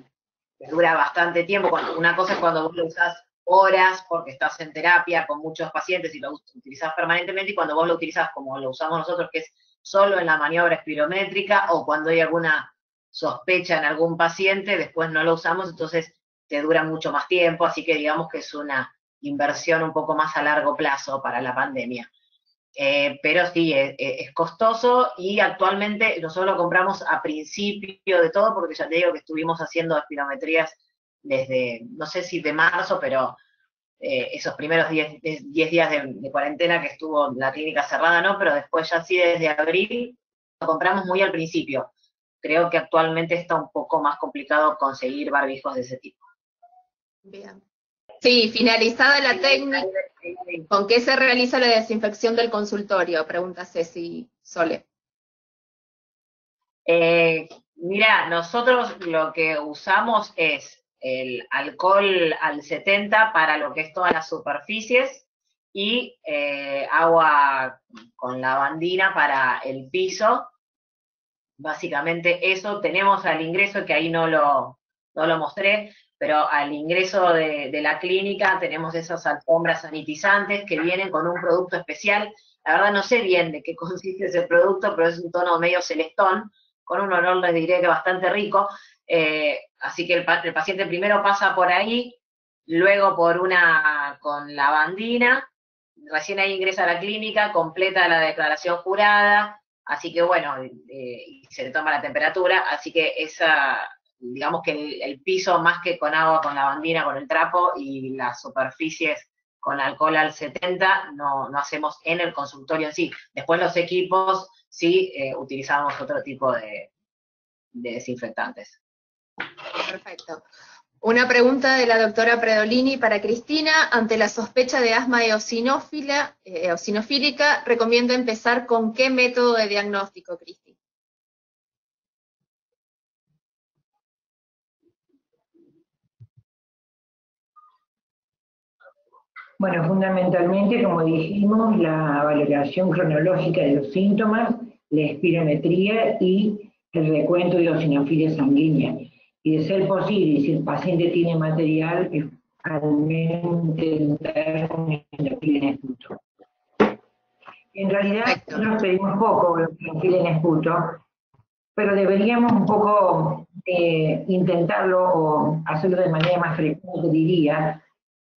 dura bastante tiempo. Una cosa es cuando vos lo usás horas porque estás en terapia con muchos pacientes y lo utilizás permanentemente, y cuando vos lo utilizás como lo usamos nosotros, que es solo en la maniobra espirométrica, o cuando hay alguna sospecha en algún paciente, después no lo usamos, entonces te dura mucho más tiempo, así que digamos que es una inversión un poco más a largo plazo para la pandemia. Pero sí, es costoso, y actualmente nosotros lo compramos a principio de todo, porque ya te digo que estuvimos haciendo espirometrías desde, no sé si de marzo, pero esos primeros 10 días de cuarentena que estuvo la clínica cerrada, ¿no? Pero después ya sí, desde abril, lo compramos muy al principio. Creo que actualmente está un poco más complicado conseguir barbijos de ese tipo. Bien. Sí, finalizada la técnica, ¿con qué se realiza la desinfección del consultorio? Pregunta Ceci Sole. Mira, nosotros lo que usamos es el alcohol al 70 para lo que es todas las superficies, y agua con lavandina para el piso. Básicamente eso. Tenemos al ingreso, que ahí no lo mostré, pero al ingreso de la clínica tenemos esas alfombras sanitizantes que vienen con un producto especial. La verdad no sé bien de qué consiste ese producto, pero es un tono medio celestón, con un olor, les diré, que bastante rico. Así que el paciente primero pasa por ahí, luego por una con lavandina, recién ahí ingresa a la clínica, completa la declaración jurada, así que bueno, se le toma la temperatura, así que digamos que el piso, más que con agua, con lavandina, con el trapo, y las superficies con alcohol al 70, no hacemos en el consultorio en sí. Después los equipos sí utilizamos otro tipo de desinfectantes. Perfecto. Una pregunta de la doctora Predolini para Cristina. Ante la sospecha de asma eosinofílica, ¿recomienda empezar con qué método de diagnóstico, Cristi? Bueno, fundamentalmente, como dijimos, la valoración cronológica de los síntomas, la espirometría y el recuento de eosinofilia sanguínea. Y de ser posible, si el paciente tiene material, al menos intentar una eosinofilia en esputo. En realidad, nosotros pedimos poco eosinofilia en esputo, pero deberíamos un poco intentarlo o hacerlo de manera más frecuente, diría,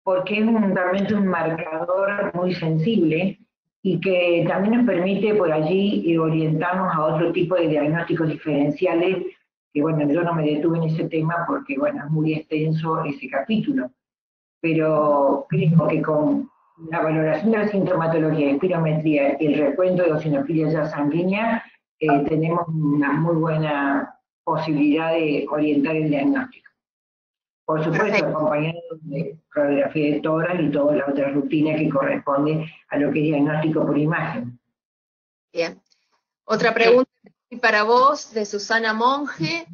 porque es realmente un marcador muy sensible y que también nos permite por allí orientarnos a otro tipo de diagnósticos diferenciales, que bueno, yo no me detuve en ese tema porque bueno, es muy extenso ese capítulo, pero creo que con la valoración de la sintomatología, espirometría y el recuento de eosinofilia ya sanguínea, tenemos una muy buena posibilidad de orientar el diagnóstico. Por supuesto, acompañado de radiografía de tórax y toda la otra rutina que corresponde a lo que es diagnóstico por imagen. Bien. Otra pregunta para vos, de Susana Monge.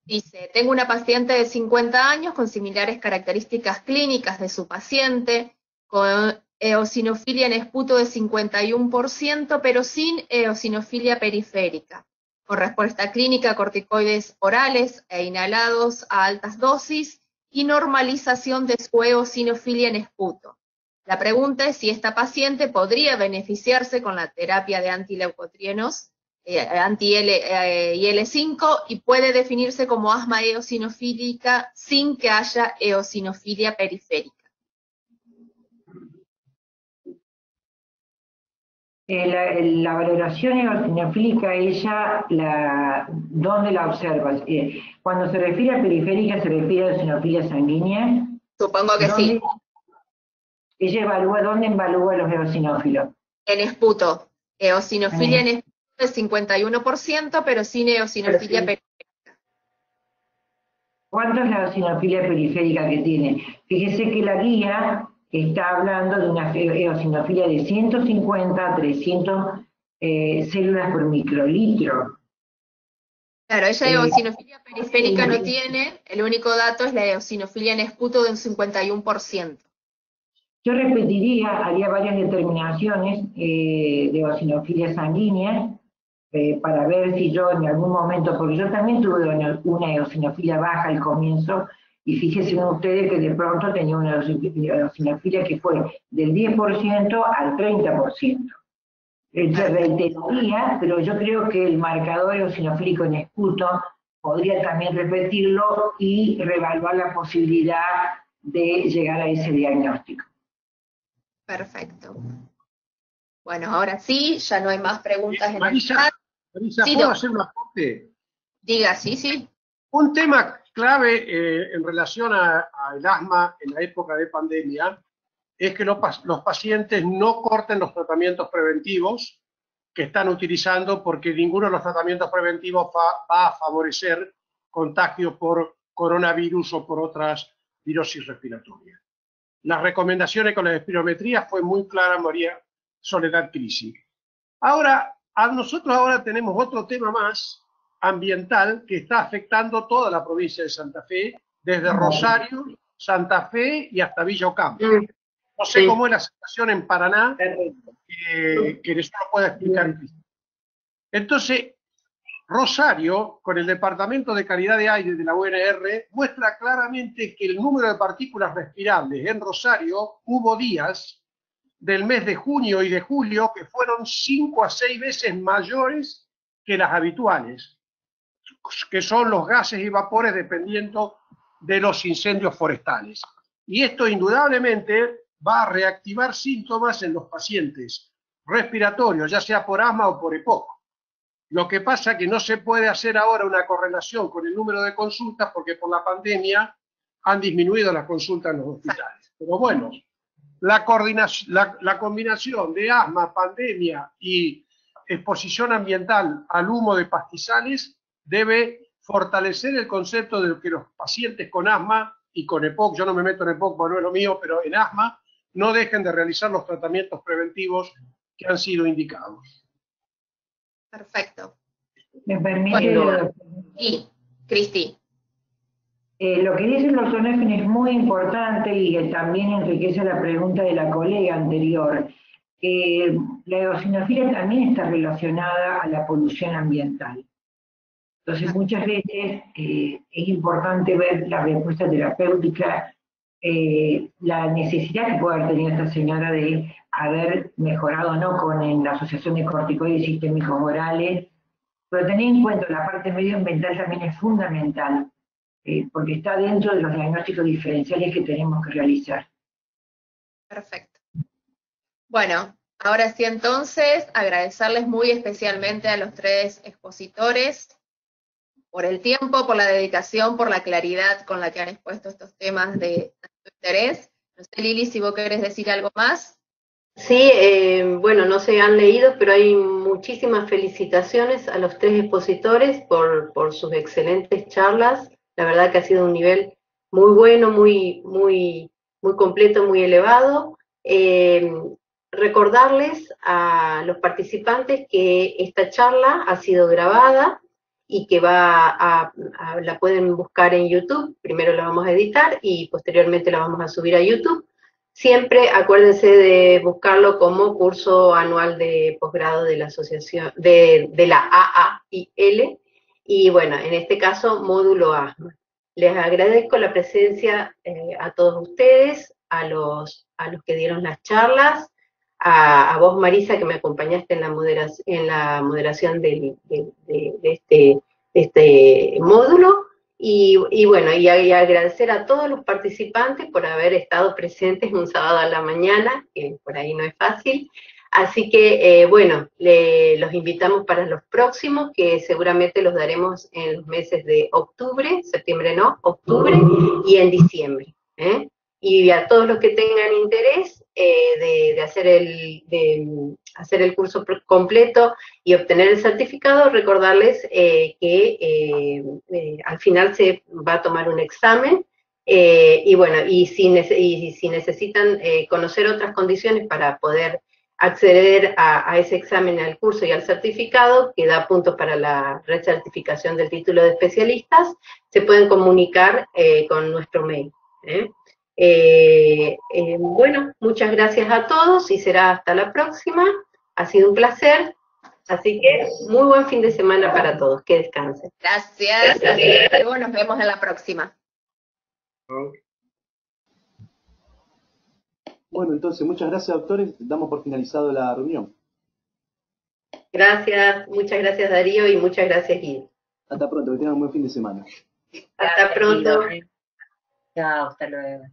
Dice, tengo una paciente de 50 años con similares características clínicas de su paciente, con eosinofilia en esputo de 51%, pero sin eosinofilia periférica, con respuesta clínica a corticoides orales e inhalados a altas dosis, y normalización de su eosinofilia en esputo. La pregunta es si esta paciente podría beneficiarse con la terapia de antileucotrienos, anti-IL-5, y puede definirse como asma eosinofílica sin que haya eosinofilia periférica. La valoración eosinofílica, ella, ¿dónde la observa? Cuando se refiere a periférica, ¿se refiere a eosinofilia sanguínea? Supongo que sí. ¿Ella evalúa dónde evalúa los eosinófilos? En esputo. Eosinofilia en esputo de 51%, pero sin eosinofilia periférica. ¿Cuánto es la eosinofilia periférica que tiene? Fíjese que la guía está hablando de una eosinofilia de 150 a 300 células por microlitro. Claro, ella eosinofilia periférica no tiene, el único dato es la eosinofilia en esputo de un 51%. Yo repetiría, haría varias determinaciones de eosinofilia sanguínea, para ver si yo en algún momento, porque yo también tuve una eosinofilia baja al comienzo, y fíjense ustedes que de pronto tenía una eosinofilia que fue del 10% al 30%. Se reiteraría, pero yo creo que el marcador eosinofílico en esputo podría también repetirlo y reevaluar la posibilidad de llegar a ese diagnóstico. Perfecto. Bueno, ahora sí, ya no hay más preguntas en el chat. Marisa, Sí, ¿puedo hacer un aporte? Diga, sí. Un tema clave en relación al asma en la época de pandemia es que los pacientes no corten los tratamientos preventivos que están utilizando, porque ninguno de los tratamientos preventivos va a favorecer contagios por coronavirus o por otras virosis respiratorias. Las recomendaciones con la espirometría fue muy clara, María Soledad Crisi. Ahora, nosotros ahora tenemos otro tema más ambiental que está afectando toda la provincia de Santa Fe, desde Rosario, Santa Fe y hasta Villa Ocampo. No sé cómo es la situación en Paraná, que eso lo pueda explicar. Entonces, Rosario, con el Departamento de Calidad de Aire de la UNR, muestra claramente que el número de partículas respirables en Rosario hubo días del mes de junio y de julio que fueron 5 a 6 veces mayores que las habituales, que son los gases y vapores dependiendo de los incendios forestales. Y esto indudablemente va a reactivar síntomas en los pacientes respiratorios, ya sea por asma o por EPOC. Lo que pasa es que no se puede hacer ahora una correlación con el número de consultas porque por la pandemia han disminuido las consultas en los hospitales. Pero bueno, la combinación de asma, pandemia y exposición ambiental al humo de pastizales debe fortalecer el concepto de que los pacientes con asma y con EPOC, yo no me meto en EPOC porque no es lo mío, pero en asma, no dejen de realizar los tratamientos preventivos que han sido indicados. Perfecto. ¿Me permite? Sí, Cristi. Lo que dice el doctor Neffen es muy importante y también enriquece la pregunta de la colega anterior. La eosinofilia también está relacionada a la polución ambiental. Entonces, muchas veces es importante ver la respuesta terapéutica, la necesidad que puede haber tenido esta señora de haber mejorado no con la asociación de corticoides sistémicos orales, pero tener en cuenta la parte medioambiental también es fundamental, porque está dentro de los diagnósticos diferenciales que tenemos que realizar. Perfecto. Bueno, ahora sí entonces, agradecerles muy especialmente a los 3 expositores por el tiempo, por la dedicación, por la claridad con la que han expuesto estos temas de tanto interés. No sé, Lili, si vos querés decir algo más. Sí, bueno, no se han leído, pero hay muchísimas felicitaciones a los 3 expositores por sus excelentes charlas. La verdad que ha sido un nivel muy bueno, muy completo, muy elevado. Recordarles a los participantes que esta charla ha sido grabada y que la pueden buscar en YouTube. Primero la vamos a editar y posteriormente la vamos a subir a YouTube. Siempre acuérdense de buscarlo como curso anual de posgrado de la asociación, de la AAIL, y bueno, en este caso, módulo asma. Les agradezco la presencia a todos ustedes, a los que dieron las charlas, a vos, Marisa, que me acompañaste en la moderación de este módulo. Y bueno, y agradecer a todos los participantes por haber estado presentes un sábado a la mañana, que por ahí no es fácil. Así que, bueno, los invitamos para los próximos, que seguramente los daremos en los meses de octubre, septiembre no, octubre, y en diciembre. Y a todos los que tengan interés de hacer el curso completo y obtener el certificado, recordarles que al final se va a tomar un examen, y bueno, y si necesitan conocer otras condiciones para poder acceder a ese examen, al curso y al certificado, que da puntos para la recertificación del título de especialistas, se pueden comunicar con nuestro mail. Bueno, muchas gracias a todos y será hasta la próxima. Ha sido un placer. Así que muy buen fin de semana para todos, que descansen. Gracias, luego nos vemos en la próxima. Bueno, entonces, muchas gracias, doctores. Damos por finalizado la reunión. Gracias, muchas gracias Darío y muchas gracias Guido. Hasta pronto, que tengan un buen fin de semana. Hasta pronto. Chao, hasta luego.